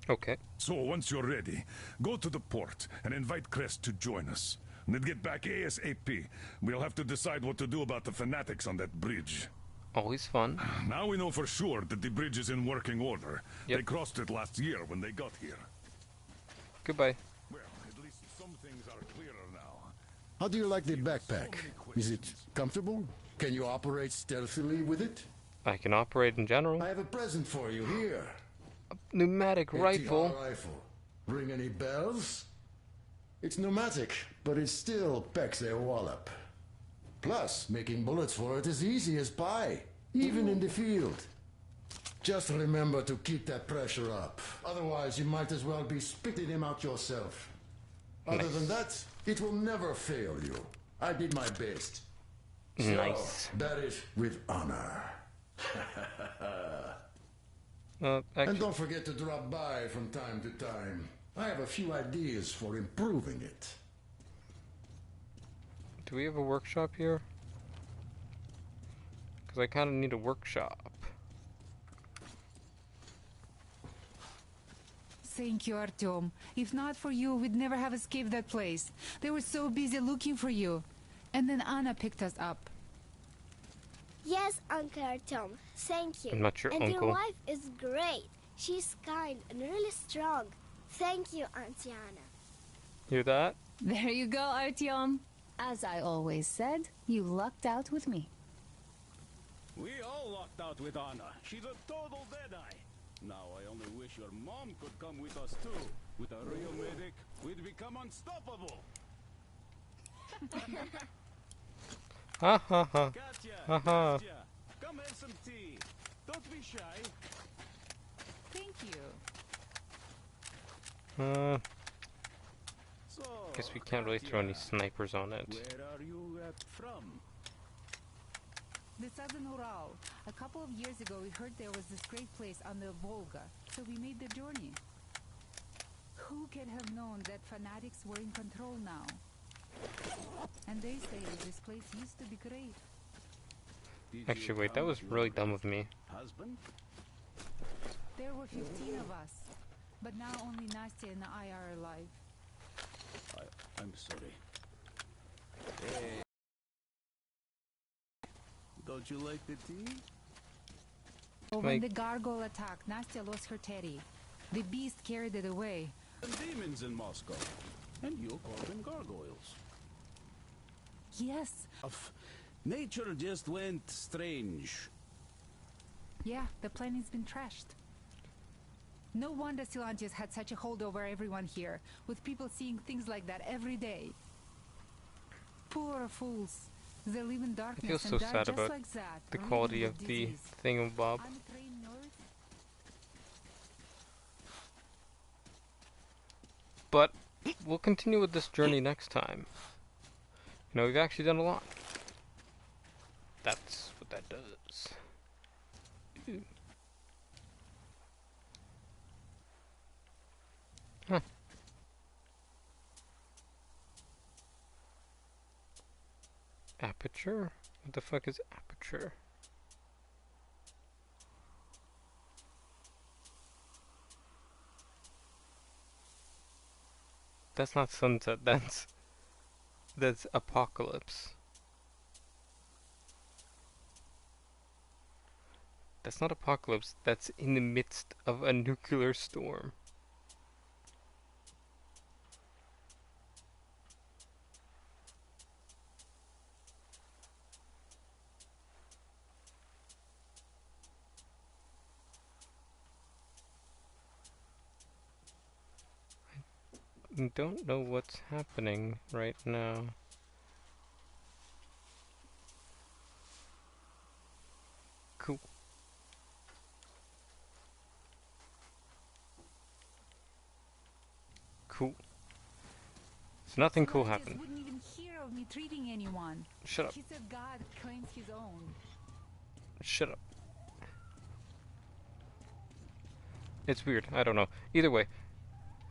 Okay. So, once you're ready, go to the port and invite Crest to join us. And then get back ASAP. We'll have to decide what to do about the fanatics on that bridge. Always fun. Now we know for sure that the bridge is in working order. Yep. They crossed it last year when they got here. Goodbye. Well, at least some things are clearer now. How do you like the backpack? Is it comfortable? Can you operate stealthily with it? I can operate in general. I have a present for you here. A pneumatic rifle. rifle. Ring any bells? It's pneumatic, but it still packs a wallop. Plus, making bullets for it is easy as pie, even in the field. Just remember to keep that pressure up. Otherwise, you might as well be spitting him out yourself. Other than that, it will never fail you. I did my best. So, Nice. that is with honor. Actually, And don't forget to drop by from time to time. I have a few ideas for improving it. do we have a workshop here? Because I kind of need a workshop. Thank you, Artyom. If not for you, we'd never have escaped that place. They were so busy looking for you. And then Anna picked us up. Yes, Uncle Artyom. Thank you. I'm not your and uncle. your wife is great. She's kind and really strong. Thank you, Auntie Anna. Hear that? There you go, Artyom. As I always said, you lucked out with me. We all lucked out with Anna. She's a total deadeye. Now I only wish your mom could come with us too. With a real medic, we'd become unstoppable. Ha ha ha. Katya, Ha ha. Nastya, come have some tea. Don't be shy. Thank you. So, Guess we can't really throw any Katya, snipers on it. where are you from? The southern Ural. A couple of years ago, we heard there was this great place on the Volga, so we made the journey. Who can have known that fanatics were in control now? And they say this place used to be great. Actually, wait, that was really dumb of me. Husband? There were 15 of us, but now only Nastya and I are alive. I'm sorry. Hey. Don't you like the tea? Oh, when the gargoyle attacked, Nastya lost her teddy. The beast carried it away. Some demons in Moscow, and you call them gargoyles. Yes. Nature just went strange. Yeah, the planet's been trashed. No wonder Silantius had such a hold over everyone here, with people seeing things like that every day. Poor fools. They live in I darkness feel so and die sad just about like that, the ridden quality with of the disease. thingamabob. I'm a trained nurse. But we'll continue with this journey next time. You know, we've actually done a lot. That's what that does. Ew. Huh. Aperture? What the fuck is aperture? That's not sunset, that's apocalypse. That's not apocalypse, that's in the midst of a nuclear storm. I don't know what's happening right now. Cool. Cool. So nothing cool happened. Wouldn't even hear of me treating anyone. Shut up. He said God claims his own. Shut up. It's weird. I don't know. Either way,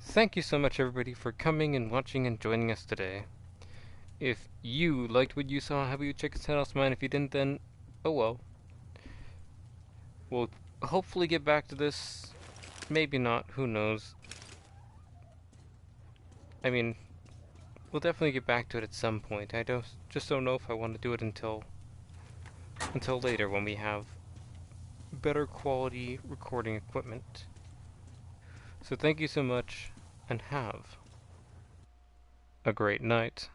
thank you so much everybody for coming and watching and joining us today. If you liked what you saw, how about you check us out, mine? If you didn't, then oh well. We'll hopefully get back to this. Maybe not. Who knows? I mean, we'll definitely get back to it at some point. I just don't know if I want to do it until later when we have better quality recording equipment. So thank you so much, and have a great night.